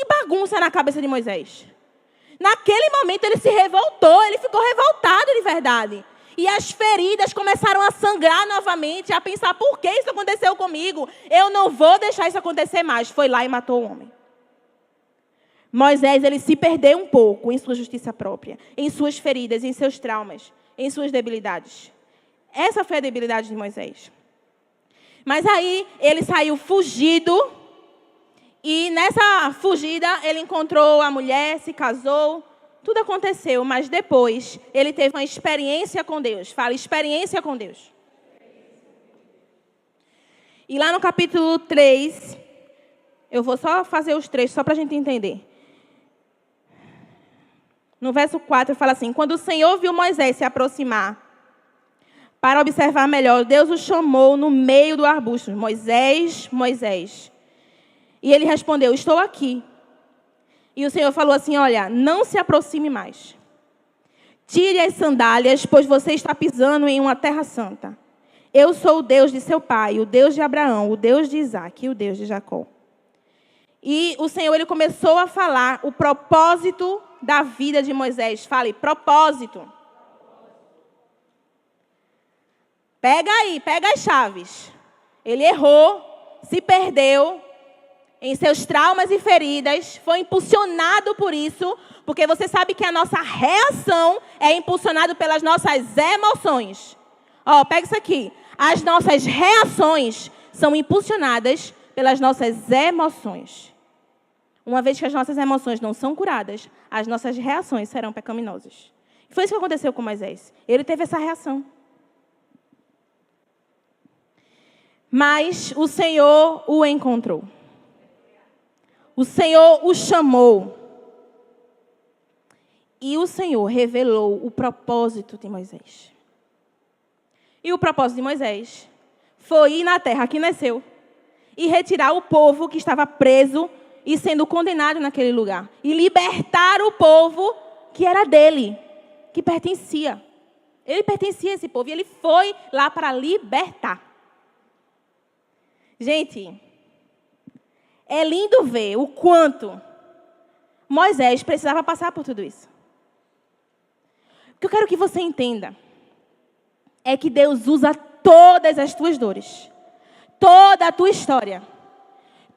Speaker 1: bagunça na cabeça de Moisés. Naquele momento ele se revoltou, ele ficou revoltado de verdade. E as feridas começaram a sangrar novamente, a pensar: por que isso aconteceu comigo? Eu não vou deixar isso acontecer mais. Foi lá e matou o homem. Moisés, ele se perdeu um pouco em sua justiça própria, em suas feridas, em seus traumas, em suas debilidades. Essa foi a debilidade de Moisés. Mas aí ele saiu fugido e nessa fugida ele encontrou a mulher, se casou, tudo aconteceu, mas depois ele teve uma experiência com Deus. Fala, experiência com Deus. E lá no capítulo 3, eu vou só fazer os trechos, só para a gente entender. No verso 4 fala assim: quando o Senhor viu Moisés se aproximar para observar melhor, Deus o chamou no meio do arbusto: Moisés, Moisés. E ele respondeu: estou aqui. E o Senhor falou assim: olha, não se aproxime mais. Tire as sandálias, pois você está pisando em uma terra santa. Eu sou o Deus de seu pai, o Deus de Abraão, o Deus de Isaque e o Deus de Jacó. E o Senhor, ele começou a falar o propósito da vida de Moisés. Fale, propósito. Pega aí, pega as chaves. Ele errou, se perdeu em seus traumas e feridas, foi impulsionado por isso, porque você sabe que a nossa reação é impulsionada pelas nossas emoções. Pega isso aqui. As nossas reações são impulsionadas pelas nossas emoções. Uma vez que as nossas emoções não são curadas, as nossas reações serão pecaminosas. Foi isso que aconteceu com Moisés. Ele teve essa reação. Mas o Senhor o encontrou. O Senhor o chamou. E o Senhor revelou o propósito de Moisés. E o propósito de Moisés foi ir na terra que nasceu e retirar o povo que estava preso e sendo condenado naquele lugar. E libertar o povo que era dele, que pertencia. Ele pertencia a esse povo e ele foi lá para libertar. Gente, é lindo ver o quanto Moisés precisava passar por tudo isso. O que eu quero que você entenda é que Deus usa todas as tuas dores, toda a tua história.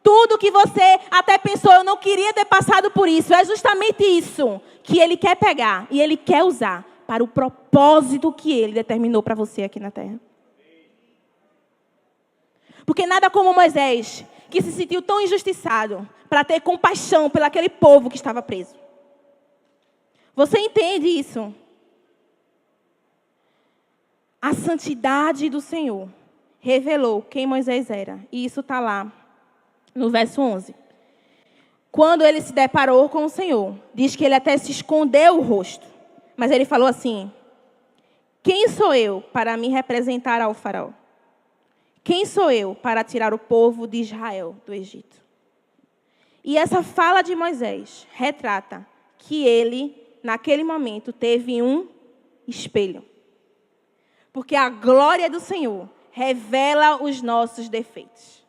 Speaker 1: Tudo que você até pensou, eu não queria ter passado por isso, é justamente isso que Ele quer pegar e Ele quer usar para o propósito que Ele determinou para você aqui na terra. Porque nada como Moisés, que se sentiu tão injustiçado, para ter compaixão pelo aquele povo que estava preso. Você entende isso? A santidade do Senhor revelou quem Moisés era. E isso está lá no verso 11. Quando ele se deparou com o Senhor, diz que ele até se escondeu o rosto. Mas ele falou assim: Quem sou eu para me representar ao faraó? Quem sou eu para tirar o povo de Israel do Egito? E essa fala de Moisés retrata que ele, naquele momento, teve um espelho. Porque a glória do Senhor revela os nossos defeitos.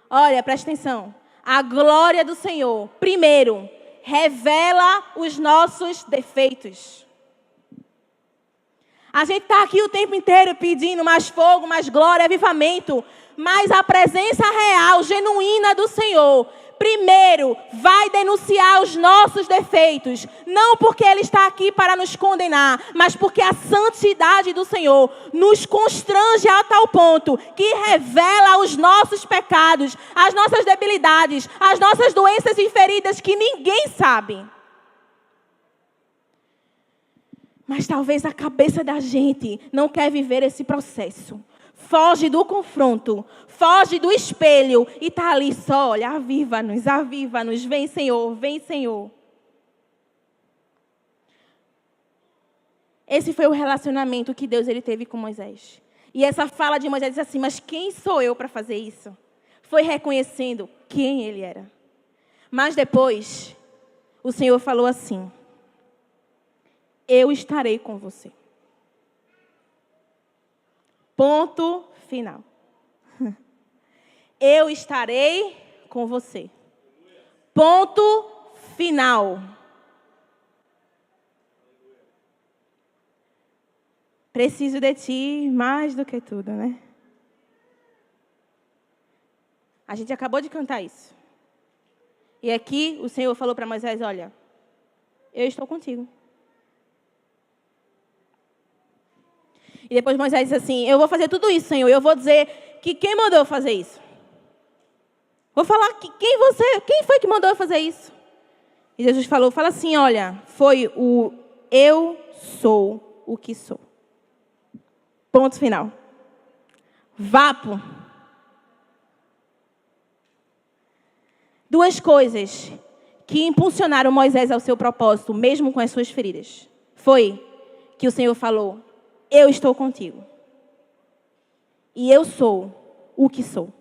Speaker 1: Olha, presta atenção. A glória do Senhor, primeiro, revela os nossos defeitos. A gente está aqui o tempo inteiro pedindo mais fogo, mais glória, avivamento. Mas a presença real, genuína do Senhor, primeiro, vai denunciar os nossos defeitos. Não porque Ele está aqui para nos condenar, mas porque a santidade do Senhor nos constrange a tal ponto que revela os nossos pecados, as nossas debilidades, as nossas doenças e feridas que ninguém sabe. Mas talvez a cabeça da gente não quer viver esse processo. Foge do confronto, foge do espelho e está ali só, olha, aviva-nos, vem Senhor, vem Senhor. Esse foi o relacionamento que Deus ele teve com Moisés. E essa fala de Moisés diz assim, mas quem sou eu para fazer isso? Foi reconhecendo quem ele era. Mas depois, o Senhor falou assim, eu estarei com você. Ponto final. Eu estarei com você. Ponto final. Preciso de ti mais do que tudo, né? A gente acabou de cantar isso. E aqui o Senhor falou para Moisés, olha, eu estou contigo. E depois Moisés disse assim, eu vou fazer tudo isso, Senhor. Eu vou dizer que quem mandou eu fazer isso? Vou falar que quem foi que mandou eu fazer isso? E Jesus falou, fala assim, olha, foi o eu sou o que sou. Ponto final. Vapo. Duas coisas que impulsionaram Moisés ao seu propósito, mesmo com as suas feridas. Foi que o Senhor falou, eu estou contigo. E eu sou o que sou.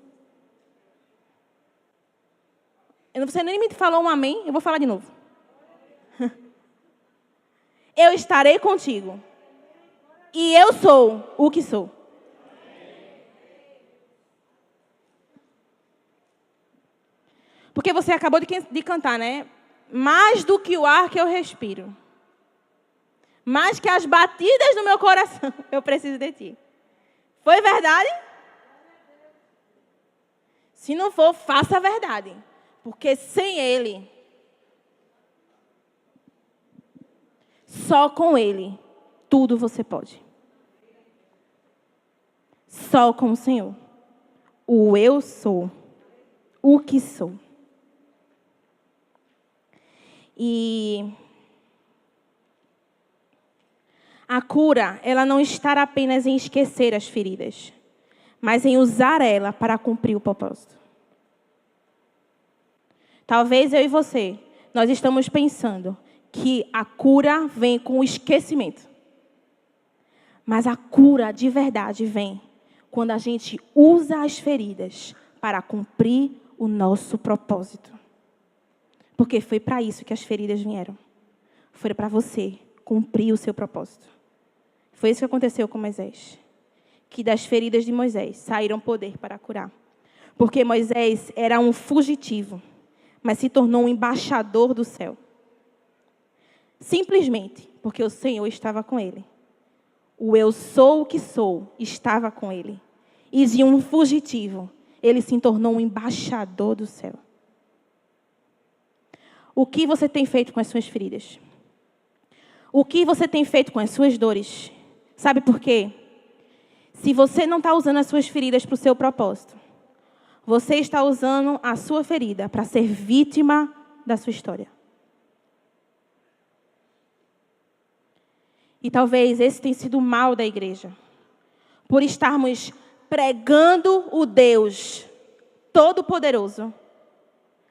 Speaker 1: Você nem me falou um amém, eu vou falar de novo. Eu estarei contigo. E eu sou o que sou. Porque você acabou de cantar, né? Mais do que o ar que eu respiro. Mais que as batidas do meu coração, eu preciso de ti. Foi verdade? Se não for, faça a verdade. Porque sem Ele, só com Ele, tudo você pode. Só com o Senhor. O eu sou. O que sou. E a cura, ela não está apenas em esquecer as feridas, mas em usar ela para cumprir o propósito. Talvez eu e você, nós estamos pensando que a cura vem com o esquecimento. Mas a cura de verdade vem quando a gente usa as feridas para cumprir o nosso propósito. Porque foi para isso que as feridas vieram. Foi para você cumprir o seu propósito. Foi isso que aconteceu com Moisés. Que das feridas de Moisés saíram poder para curar. Porque Moisés era um fugitivo, mas se tornou um embaixador do céu. Simplesmente porque o Senhor estava com ele. O eu sou o que sou estava com ele. E de um fugitivo, ele se tornou um embaixador do céu. O que você tem feito com as suas feridas? O que você tem feito com as suas dores? Sabe por quê? Se você não está usando as suas feridas para o seu propósito, você está usando a sua ferida para ser vítima da sua história. E talvez esse tenha sido o mal da igreja. Por estarmos pregando o Deus Todo-Poderoso,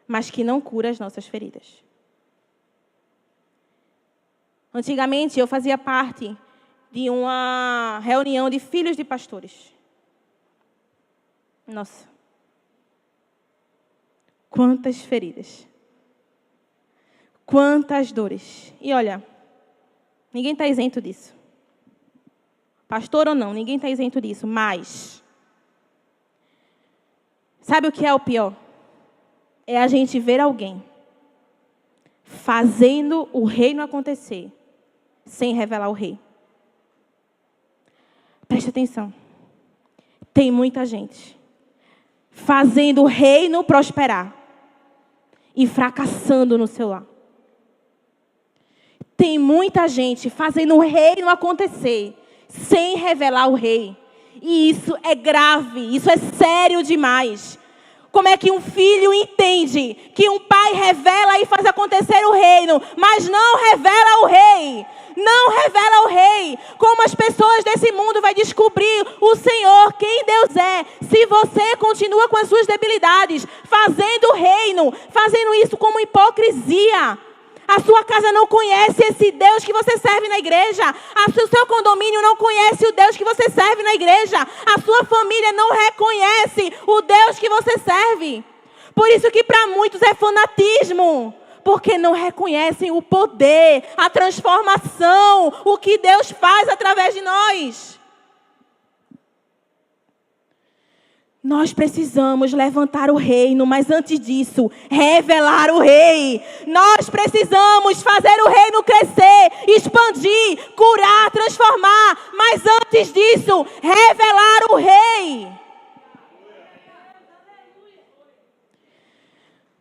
Speaker 1: mas que não cura as nossas feridas. Antigamente eu fazia parte de uma reunião de filhos de pastores. Nossa. Quantas feridas. Quantas dores. E olha, ninguém está isento disso. Pastor ou não, ninguém está isento disso. Mas, sabe o que é o pior? É a gente ver alguém fazendo o reino acontecer sem revelar o rei. Preste atenção. Tem muita gente fazendo o reino prosperar e fracassando no seu lar. Tem muita gente fazendo o reino acontecer sem revelar o rei. E isso é grave, isso é sério demais. Como é que um filho entende que um pai revela e faz acontecer o reino, mas não revela o rei? Não revela o rei. Como as pessoas desse mundo vão descobrir o Senhor, quem Deus é, se você continua com as suas debilidades, fazendo o reino, fazendo isso como hipocrisia. A sua casa não conhece esse Deus que você serve na igreja. O seu condomínio não conhece o Deus que você serve na igreja. A sua família não reconhece o Deus que você serve. Por isso que para muitos é fanatismo. Porque não reconhecem o poder, a transformação, o que Deus faz através de nós. Nós precisamos levantar o reino, mas antes disso, revelar o rei. Nós precisamos fazer o reino crescer, expandir, curar, transformar. Mas antes disso, revelar o rei.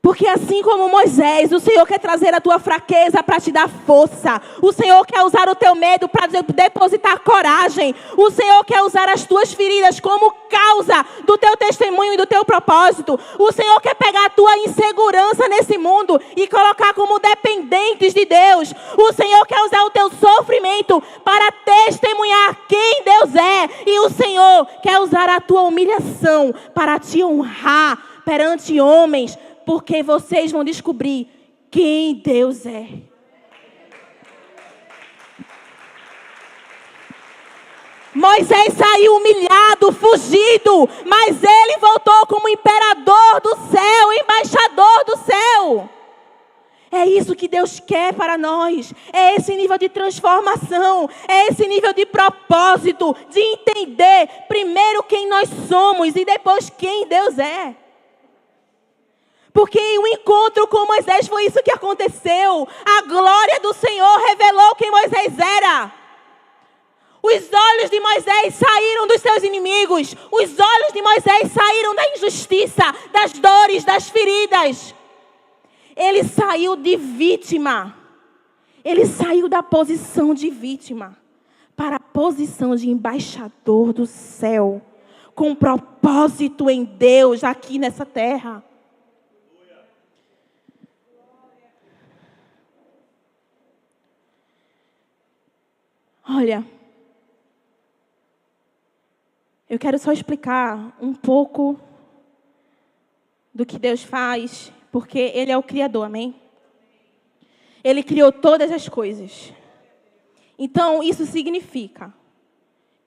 Speaker 1: Porque assim como Moisés, o Senhor quer trazer a tua fraqueza para te dar força. O Senhor quer usar o teu medo para depositar coragem. O Senhor quer usar as tuas feridas como causa do teu testemunho e do teu propósito. O Senhor quer pegar a tua insegurança nesse mundo e colocar como dependentes de Deus. O Senhor quer usar o teu sofrimento para testemunhar quem Deus é. E o Senhor quer usar a tua humilhação para te honrar perante homens. Porque vocês vão descobrir quem Deus é. Moisés saiu humilhado, fugido, mas ele voltou como imperador do céu, embaixador do céu. É isso que Deus quer para nós. É esse nível de transformação. É esse nível de propósito, de entender primeiro quem nós somos e depois quem Deus é. Porque o encontro com Moisés foi isso que aconteceu. A glória do Senhor revelou quem Moisés era. Os olhos de Moisés saíram dos seus inimigos. Os olhos de Moisés saíram da injustiça, das dores, das feridas. Ele saiu de vítima. Ele saiu da posição de vítima para a posição de embaixador do céu. Com propósito em Deus aqui nessa terra. Olha, eu quero só explicar um pouco do que Deus faz, porque Ele é o Criador, amém? Ele criou todas as coisas. Então, isso significa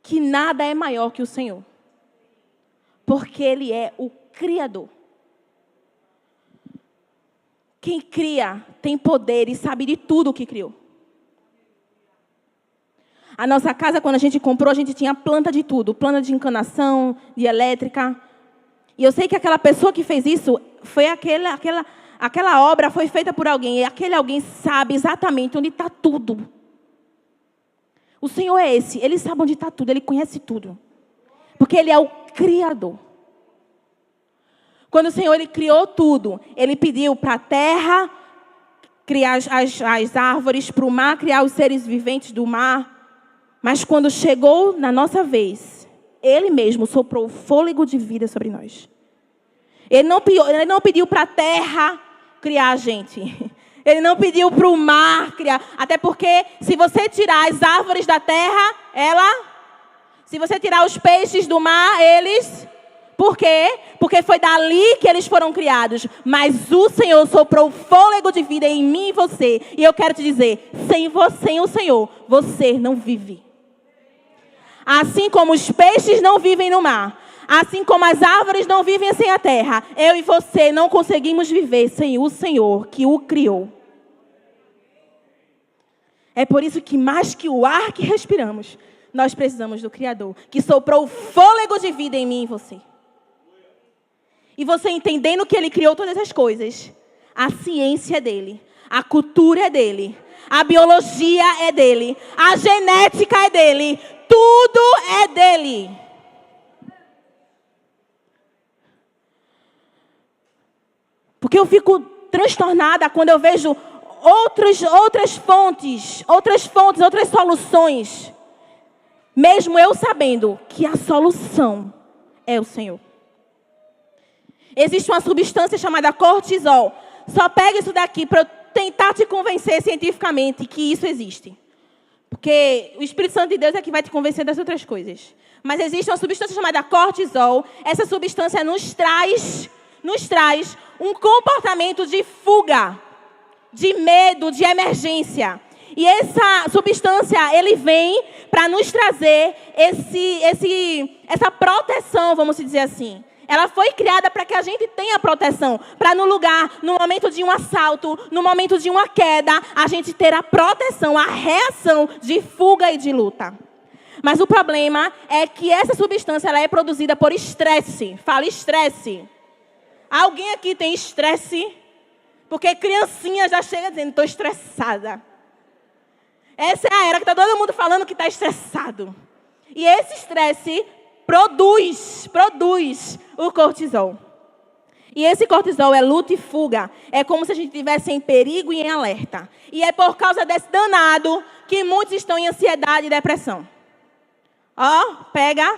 Speaker 1: que nada é maior que o Senhor, porque Ele é o Criador. Quem cria tem poder e sabe de tudo o que criou. A nossa casa, quando a gente comprou, a gente tinha planta de tudo. Planta de encanação, de elétrica. E eu sei que aquela pessoa que fez isso, foi aquela obra foi feita por alguém. E aquele alguém sabe exatamente onde está tudo. O Senhor é esse. Ele sabe onde está tudo. Ele conhece tudo. Porque Ele é o Criador. Quando o Senhor Ele criou tudo, Ele pediu para a terra criar as árvores, para o mar criar os seres viventes do mar. Mas quando chegou na nossa vez, Ele mesmo soprou o fôlego de vida sobre nós. Ele não pediu para a terra criar a gente. Ele não pediu para o mar criar. Até porque se você tirar as árvores da terra, se você tirar os peixes do mar, eles... Por quê? Porque foi dali que eles foram criados. Mas o Senhor soprou o fôlego de vida em mim e você. E eu quero te dizer, sem o Senhor, você não vive. Assim como os peixes não vivem no mar, assim como as árvores não vivem sem a terra, eu e você não conseguimos viver sem o Senhor que o criou. É por isso que mais que o ar que respiramos, nós precisamos do Criador, que soprou o fôlego de vida em mim e em você. E você entendendo que Ele criou todas as coisas, a ciência é dele, a cultura é dele, a biologia é dele, a genética é dele, tudo é dele. Porque eu fico transtornada quando eu vejo outras fontes, outras soluções. Mesmo eu sabendo que a solução é o Senhor. Existe uma substância chamada cortisol. Só pega isso daqui para eu tentar te convencer cientificamente que isso existe. Porque o Espírito Santo de Deus é que vai te convencer das outras coisas. Mas existe uma substância chamada cortisol. Essa substância nos traz um comportamento de fuga, de medo, de emergência. E essa substância, ele vem para nos trazer essa proteção, vamos dizer assim. Ela foi criada para que a gente tenha proteção. Para no momento de um assalto, no momento de uma queda, a gente ter a proteção, a reação de fuga e de luta. Mas o problema é que essa substância ela é produzida por estresse. Fala estresse. Alguém aqui tem estresse? Porque criancinha já chega dizendo, estou estressada. Essa é a era que está todo mundo falando que está estressado. E esse estresse produz o cortisol. E esse cortisol é luta e fuga. É como se a gente estivesse em perigo e em alerta. E é por causa desse danado que muitos estão em ansiedade e depressão. Pega.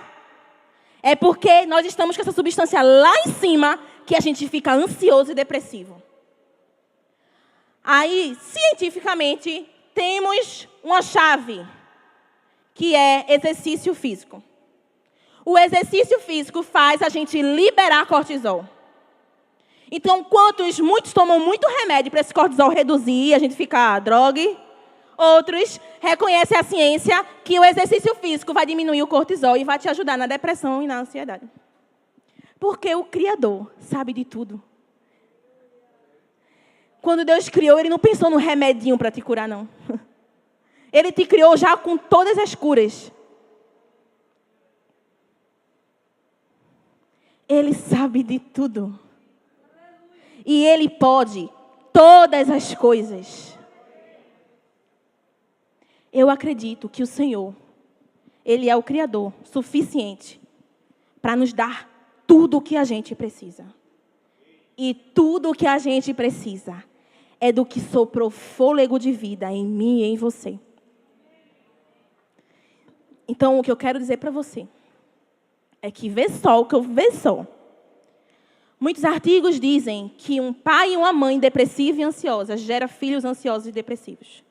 Speaker 1: É porque nós estamos com essa substância lá em cima que a gente fica ansioso e depressivo. Aí, cientificamente, temos uma chave, que é exercício físico. O exercício físico faz a gente liberar cortisol. Então, muitos tomam muito remédio para esse cortisol reduzir, a gente fica drogue. Outros reconhecem a ciência que o exercício físico vai diminuir o cortisol e vai te ajudar na depressão e na ansiedade. Porque o Criador sabe de tudo. Quando Deus criou, Ele não pensou no remedinho para te curar, não. Ele te criou já com todas as curas. Ele sabe de tudo. E Ele pode todas as coisas. Eu acredito que o Senhor, Ele é o Criador suficiente para nos dar tudo o que a gente precisa. E tudo o que a gente precisa é do que soprou fôlego de vida em mim e em você. Então, o que eu quero dizer para você é que vê só. Muitos artigos dizem que um pai e uma mãe depressiva e ansiosa gera filhos ansiosos e depressivos.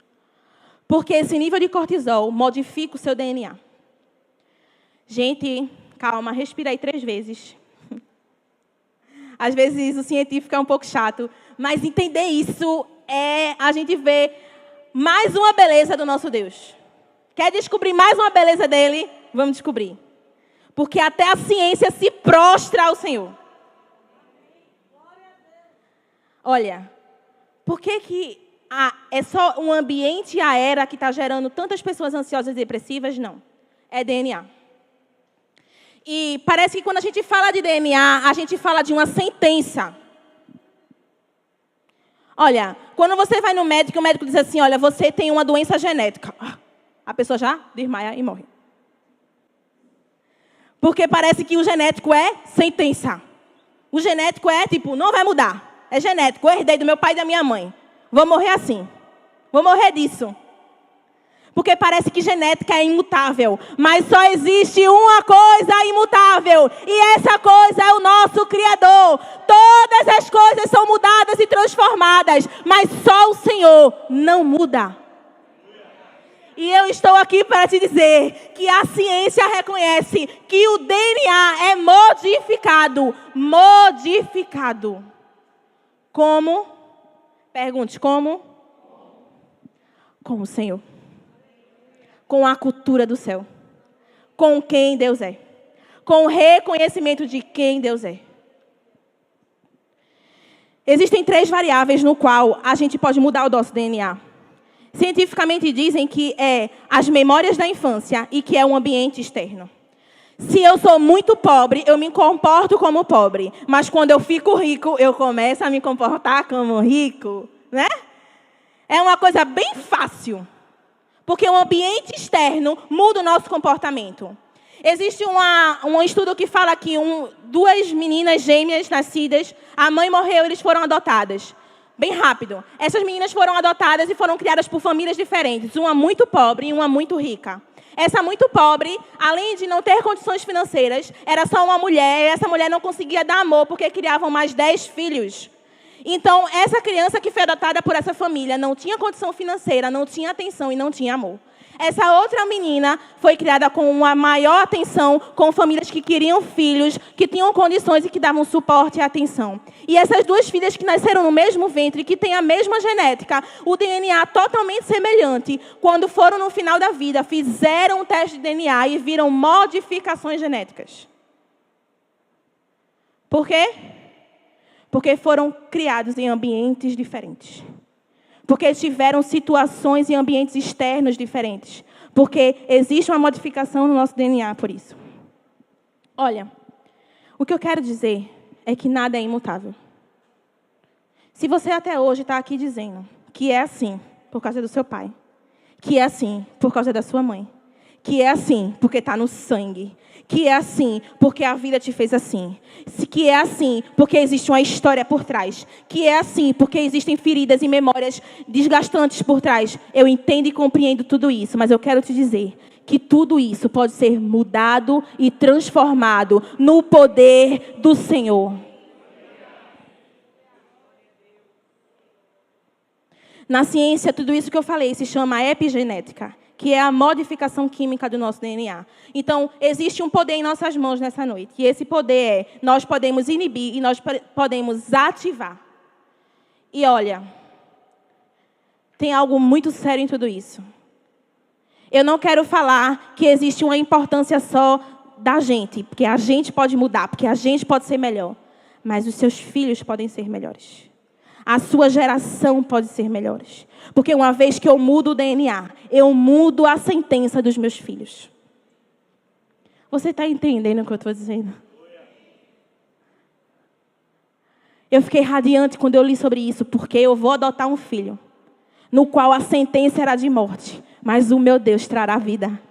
Speaker 1: Porque esse nível de cortisol modifica o seu DNA. Gente, calma, respira aí 3 vezes. Às vezes o científico é um pouco chato, mas entender isso é a gente ver mais uma beleza do nosso Deus. Quer descobrir mais uma beleza dele? Vamos descobrir. Porque até a ciência se prostra ao Senhor. Olha, por que é só um ambiente e a era que está gerando tantas pessoas ansiosas e depressivas? Não. É DNA. E parece que quando a gente fala de DNA, a gente fala de uma sentença. Olha, quando você vai no médico, o médico diz assim, olha, você tem uma doença genética. A pessoa já desmaia e morre. Porque parece que o genético é sentença. O genético é tipo, não vai mudar. É genético, eu herdei do meu pai e da minha mãe. Vou morrer assim. Vou morrer disso. Porque parece que genética é imutável. Mas só existe uma coisa imutável. E essa coisa é o nosso Criador. Todas as coisas são mudadas e transformadas. Mas só o Senhor não muda. E eu estou aqui para te dizer que a ciência reconhece que o DNA é modificado. Modificado. Como? Pergunte, como? Com o Senhor. Com a cultura do céu. com quem Deus é. Com o reconhecimento de quem Deus é. Existem 3 variáveis no qual a gente pode mudar o nosso DNA. Cientificamente dizem que é as memórias da infância e que é o ambiente externo. Se eu sou muito pobre, eu me comporto como pobre. Mas quando eu fico rico, eu começo a me comportar como rico, né? É uma coisa bem fácil. Porque o ambiente externo muda o nosso comportamento. Existe um estudo que fala que 2 meninas gêmeas nascidas, a mãe morreu e eles foram adotadas. Bem rápido. Essas meninas foram adotadas e foram criadas por famílias diferentes. Uma muito pobre e uma muito rica. Essa muito pobre, além de não ter condições financeiras, era só uma mulher. E essa mulher não conseguia dar amor porque criavam mais 10 filhos. Então, essa criança que foi adotada por essa família não tinha condição financeira, não tinha atenção e não tinha amor. Essa outra menina foi criada com uma maior atenção, com famílias que queriam filhos, que tinham condições e que davam suporte e atenção. E essas 2 filhas que nasceram no mesmo ventre, que têm a mesma genética, o DNA totalmente semelhante, quando foram no final da vida, fizeram um teste de DNA e viram modificações genéticas. Por quê? Porque foram criados em ambientes diferentes. Porque tiveram situações e ambientes externos diferentes. Porque existe uma modificação no nosso DNA por isso. Olha, o que eu quero dizer é que nada é imutável. Se você até hoje está aqui dizendo que é assim por causa do seu pai, que é assim por causa da sua mãe, que é assim porque está no sangue, que é assim porque a vida te fez assim, que é assim porque existe uma história por trás, que é assim porque existem feridas e memórias desgastantes por trás. Eu entendo e compreendo tudo isso, mas eu quero te dizer que tudo isso pode ser mudado e transformado no poder do Senhor. Na ciência, tudo isso que eu falei se chama epigenética, que é a modificação química do nosso DNA. Então, existe um poder em nossas mãos nessa noite. E esse poder nós podemos inibir e nós podemos ativar. E olha, tem algo muito sério em tudo isso. Eu não quero falar que existe uma importância só da gente, porque a gente pode mudar, porque a gente pode ser melhor. Mas os seus filhos podem ser melhores. A sua geração pode ser melhores. Porque uma vez que eu mudo o DNA, eu mudo a sentença dos meus filhos. Você está entendendo o que eu estou dizendo? Eu fiquei radiante quando eu li sobre isso, porque eu vou adotar um filho, no qual a sentença era de morte, mas o meu Deus trará vida.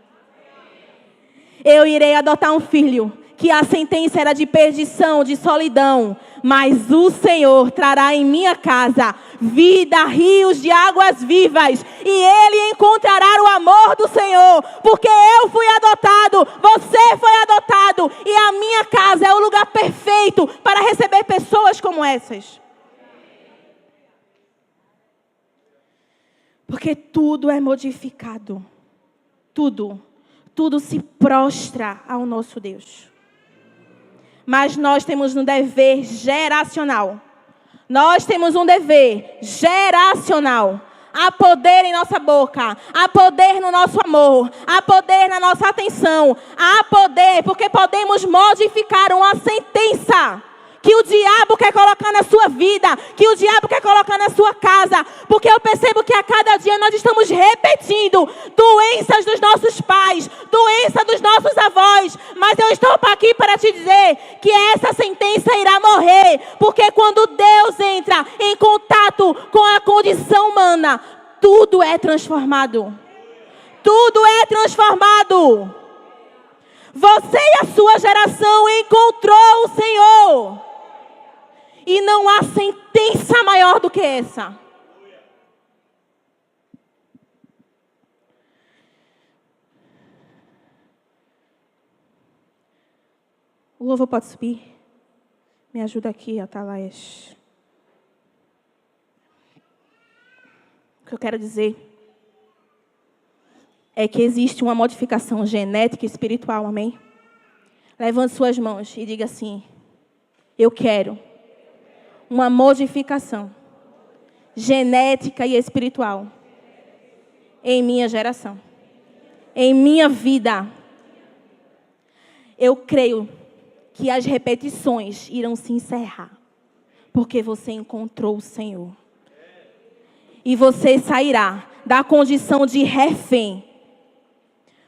Speaker 1: Eu irei adotar um filho, que a sentença era de perdição, de solidão, mas o Senhor trará em minha casa vida, rios de águas vivas, e Ele encontrará o amor do Senhor, porque eu fui adotado, você foi adotado, e a minha casa é o lugar perfeito para receber pessoas como essas. Porque tudo é modificado, tudo se prostra ao nosso Deus. Mas nós temos um dever geracional. Nós temos um dever geracional. Há poder em nossa boca. Há poder no nosso amor. Há poder na nossa atenção. Há poder porque podemos modificar uma sentença que o diabo quer colocar na sua vida, que o diabo quer colocar na sua casa, porque eu percebo que a cada dia nós estamos repetindo doenças dos nossos pais, doença dos nossos avós, mas eu estou aqui para te dizer que essa sentença irá morrer, porque quando Deus entra em contato com a condição humana, tudo é transformado. Tudo é transformado. Você e a sua geração encontrou o Senhor. E não há sentença maior do que essa. O louvor pode subir? Me ajuda aqui, Atalaias. O que eu quero dizer é que existe uma modificação genética e espiritual, amém? Levante suas mãos e diga assim: eu quero uma modificação genética e espiritual em minha geração, em minha vida. Eu creio que as repetições irão se encerrar, porque você encontrou o Senhor. E você sairá da condição de refém.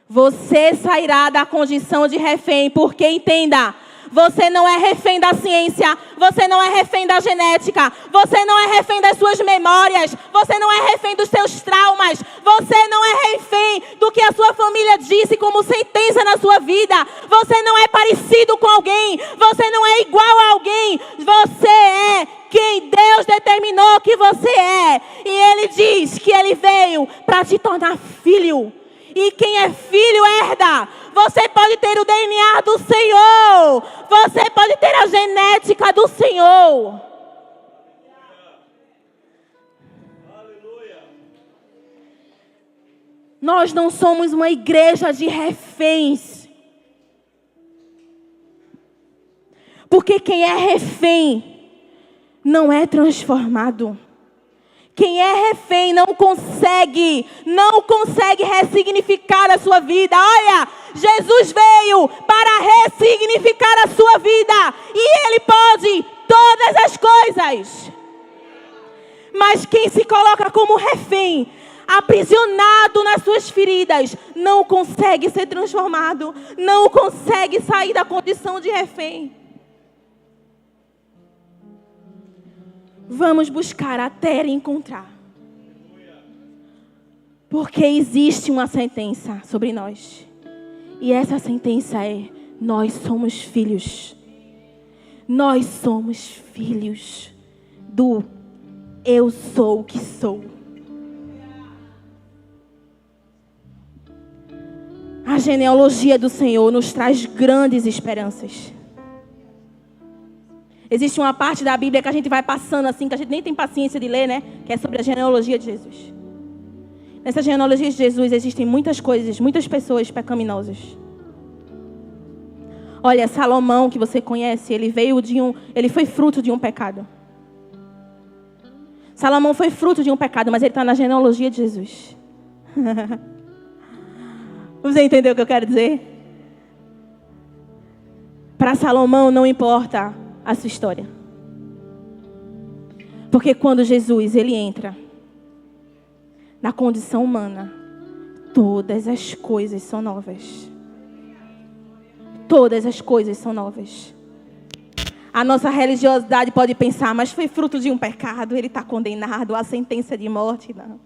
Speaker 1: Você sairá da condição de refém, porque entenda, você não é refém da ciência, você não é refém da genética, você não é refém das suas memórias, você não é refém dos seus traumas, você não é refém do que a sua família disse como sentença na sua vida, você não é parecido com alguém, você não é igual a alguém, você é quem Deus determinou que você é. E Ele diz que Ele veio para te tornar filho. E quem é filho herda. Você pode ter o DNA do Senhor. Você pode ter a genética do Senhor. Nós não somos uma igreja de reféns. Porque quem é refém não é transformado. Quem é refém não consegue ressignificar a sua vida. Olha, Jesus veio para ressignificar a sua vida. E Ele pode todas as coisas. Mas quem se coloca como refém, aprisionado nas suas feridas, não consegue ser transformado. Não consegue sair da condição de refém. Vamos buscar até encontrar. Porque existe uma sentença sobre nós. E essa sentença é: nós somos filhos. Nós somos filhos do eu sou o que sou. A genealogia do Senhor nos traz grandes esperanças. Existe uma parte da Bíblia que a gente vai passando assim, que a gente nem tem paciência de ler, né? Que é sobre a genealogia de Jesus. Nessa genealogia de Jesus existem muitas coisas, muitas pessoas pecaminosas. Olha, Salomão, que você conhece, ele foi fruto de um pecado. Salomão foi fruto de um pecado, mas ele está na genealogia de Jesus. Você entendeu o que eu quero dizer? Para Salomão não importa a sua história. Porque quando Jesus ele entra na condição humana, todas as coisas são novas. Todas as coisas são novas. A nossa religiosidade pode pensar, mas foi fruto de um pecado, ele está condenado à sentença de morte. Não.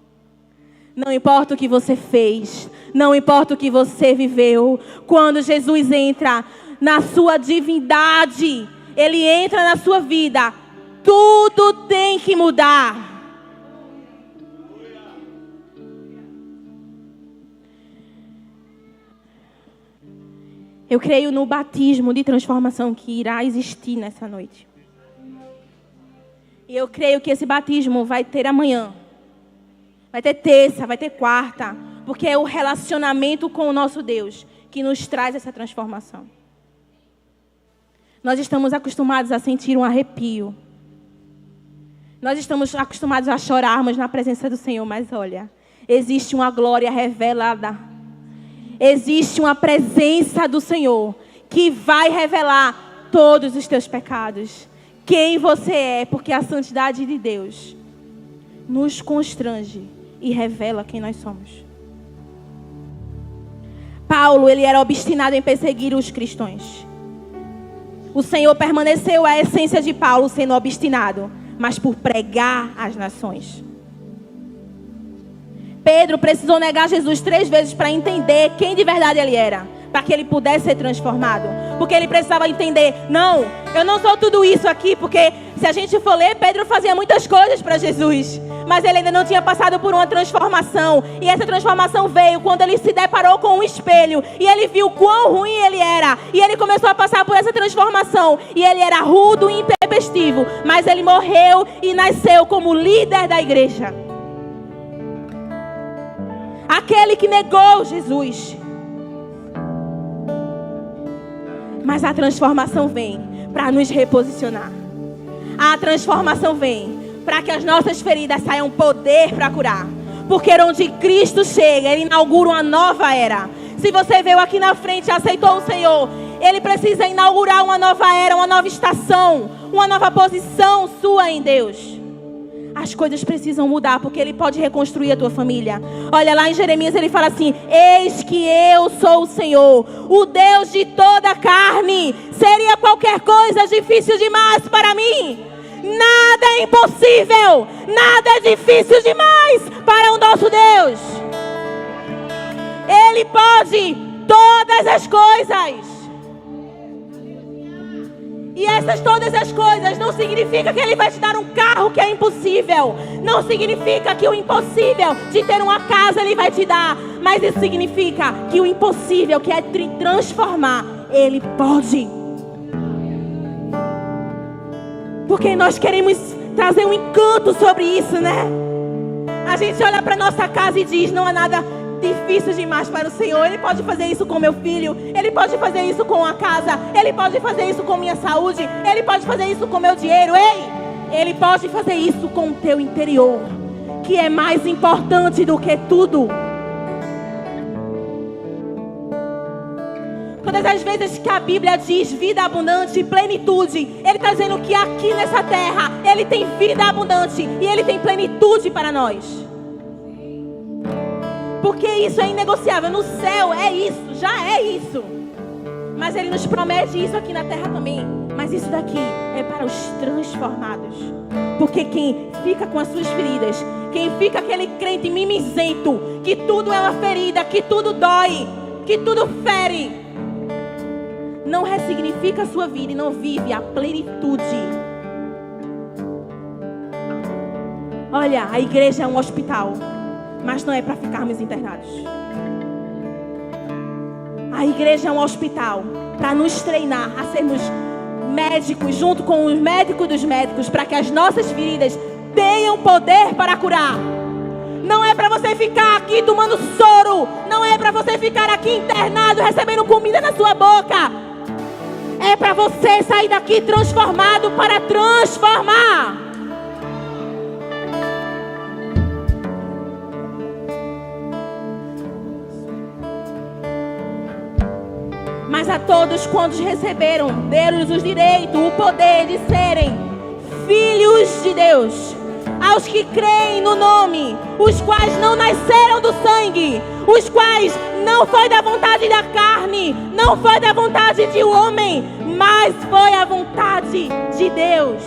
Speaker 1: Não importa o que você fez, não importa o que você viveu. Quando Jesus entra na sua divindade, Ele entra na sua vida, tudo tem que mudar. Eu creio no batismo de transformação que irá existir nessa noite. E eu creio que esse batismo vai ter amanhã. Vai ter terça, vai ter quarta. Porque é o relacionamento com o nosso Deus que nos traz essa transformação. Nós estamos acostumados a sentir um arrepio. Nós estamos acostumados a chorarmos na presença do Senhor. Mas olha, existe uma glória revelada. Existe uma presença do Senhor que vai revelar todos os teus pecados. Quem você é, porque a santidade de Deus nos constrange e revela quem nós somos. Paulo, ele era obstinado em perseguir os cristãos. O Senhor permaneceu a essência de Paulo sendo obstinado, mas por pregar às nações. Pedro precisou negar Jesus 3 vezes para entender quem de verdade ele era, para que ele pudesse ser transformado. Porque ele precisava entender, não, eu não sou tudo isso aqui, porque se a gente for ler, Pedro fazia muitas coisas para Jesus, mas ele ainda não tinha passado por uma transformação. E essa transformação veio quando ele se deparou com um espelho e ele viu quão ruim ele era. E ele começou a passar por essa transformação. E ele era rudo e intempestivo, mas ele morreu e nasceu como líder da igreja. Aquele que negou Jesus. Mas a transformação vem para nos reposicionar. A transformação vem para que as nossas feridas saiam poder para curar. Porque onde Cristo chega, Ele inaugura uma nova era. Se você veio aqui na frente e aceitou o Senhor, Ele precisa inaugurar uma nova era, uma nova estação, uma nova posição sua em Deus. As coisas precisam mudar, porque Ele pode reconstruir a tua família. Olha lá em Jeremias, ele fala assim: eis que eu sou o Senhor, o Deus de toda a carne. Seria qualquer coisa difícil demais para mim? Nada é impossível, nada é difícil demais para o nosso Deus. Ele pode todas as coisas. E essas todas as coisas não significa que Ele vai te dar um carro que é impossível. Não significa que o impossível de ter uma casa Ele vai te dar. Mas isso significa que o impossível, que é transformar, Ele pode. Porque nós queremos trazer um encanto sobre isso, né? A gente olha para nossa casa e diz: não há nada difícil demais para o Senhor. Ele pode fazer isso com meu filho, Ele pode fazer isso com a casa, Ele pode fazer isso com minha saúde, Ele pode fazer isso com meu dinheiro. Ei, Ele pode fazer isso com o teu interior, que é mais importante do que tudo. Todas as vezes que a Bíblia diz vida abundante e plenitude, Ele está dizendo que aqui nessa terra Ele tem vida abundante e Ele tem plenitude para nós. Porque isso é inegociável. No céu é isso, já é isso. Mas Ele nos promete isso aqui na terra também. Mas isso daqui é para os transformados. Porque quem fica com as suas feridas, quem fica aquele crente mimizento, que tudo é uma ferida, que tudo dói, que tudo fere, não ressignifica a sua vida e não vive a plenitude. Olha, a igreja é um hospital, mas não é para ficarmos internados. A igreja é um hospital para nos treinar a sermos médicos, junto com os médicos dos médicos, para que as nossas feridas tenham poder para curar. Não é para você ficar aqui tomando soro, não é para você ficar aqui internado, recebendo comida na sua boca. É para você sair daqui transformado para transformar. Mas a todos quantos receberam, deram-lhes o direito, o poder de serem filhos de Deus. Aos que creem no nome, os quais não nasceram do sangue, os quais não foi da vontade da carne, não foi da vontade de homem, mas foi a vontade de Deus.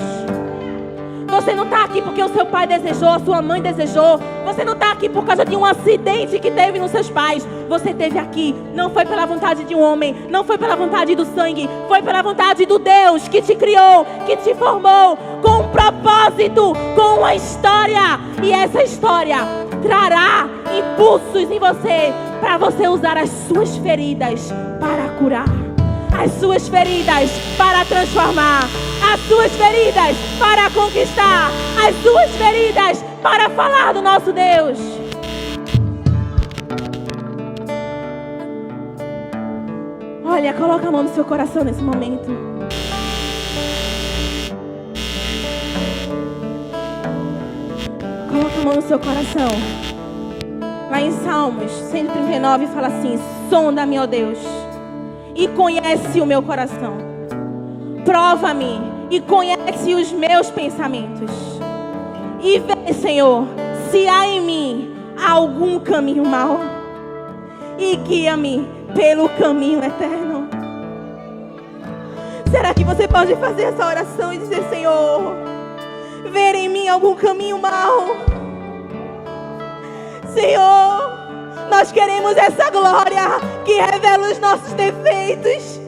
Speaker 1: Você não está aqui porque o seu pai desejou, a sua mãe desejou. Você não está aqui por causa de um acidente que teve nos seus pais. Você esteve aqui, não foi pela vontade de um homem, não foi pela vontade do sangue, foi pela vontade do Deus que te criou, que te formou, com um propósito, com uma história. E essa história trará impulsos em você, para você usar as suas feridas para curar, as suas feridas para transformar, as suas feridas para conquistar, as suas feridas para falar do nosso Deus. Olha, coloca a mão no seu coração nesse momento. Coloca a mão no seu coração. Lá em Salmos 139 fala assim: sonda-me, ó Deus, e conhece o meu coração. Prova-me e conhece os meus pensamentos. E vê, Senhor, se há em mim algum caminho mau, e guia-me pelo caminho eterno. Será que você pode fazer essa oração e dizer: Senhor, ver em mim algum caminho mau? Senhor, nós queremos essa glória que revela os nossos defeitos,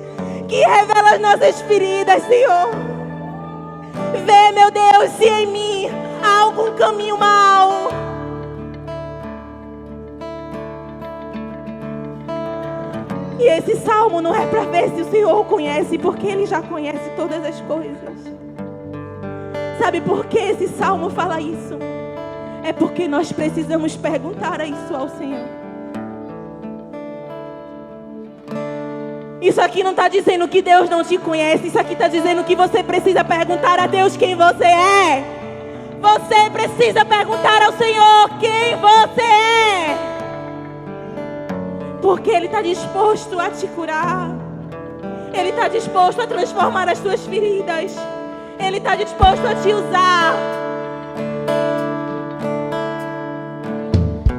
Speaker 1: que revela as nossas feridas, Senhor. Vê, meu Deus, se em mim há algum caminho mau. E esse salmo não é para ver se o Senhor o conhece, porque Ele já conhece todas as coisas. Sabe por que esse salmo fala isso? É porque nós precisamos perguntar isso ao Senhor. Isso aqui não está dizendo que Deus não te conhece. Isso aqui está dizendo que você precisa perguntar a Deus quem você é. Você precisa perguntar ao Senhor quem você é. Porque Ele está disposto a te curar. Ele está disposto a transformar as tuas feridas. Ele está disposto a te usar.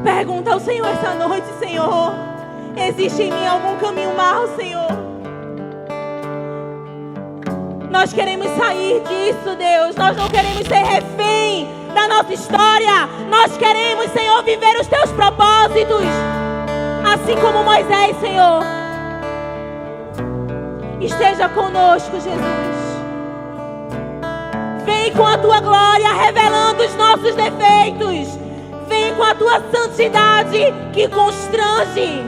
Speaker 1: Pergunta ao Senhor essa noite: Senhor, existe em mim algum caminho mau, Senhor? Nós queremos sair disso, Deus. Nós não queremos ser refém da nossa história. Nós queremos, Senhor, viver os teus propósitos. Assim como Moisés, Senhor. Esteja conosco, Jesus. Vem com a tua glória revelando os nossos defeitos. Vem com a tua santidade que constrange.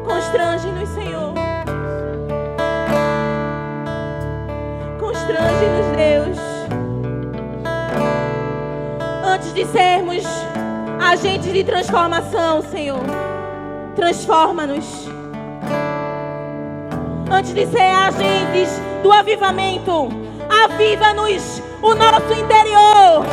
Speaker 1: Constrange-nos, Senhor. Constrange-nos, Deus. Antes de sermos agentes de transformação, Senhor, transforma-nos. Antes de ser agentes do avivamento, aviva-nos o nosso interior.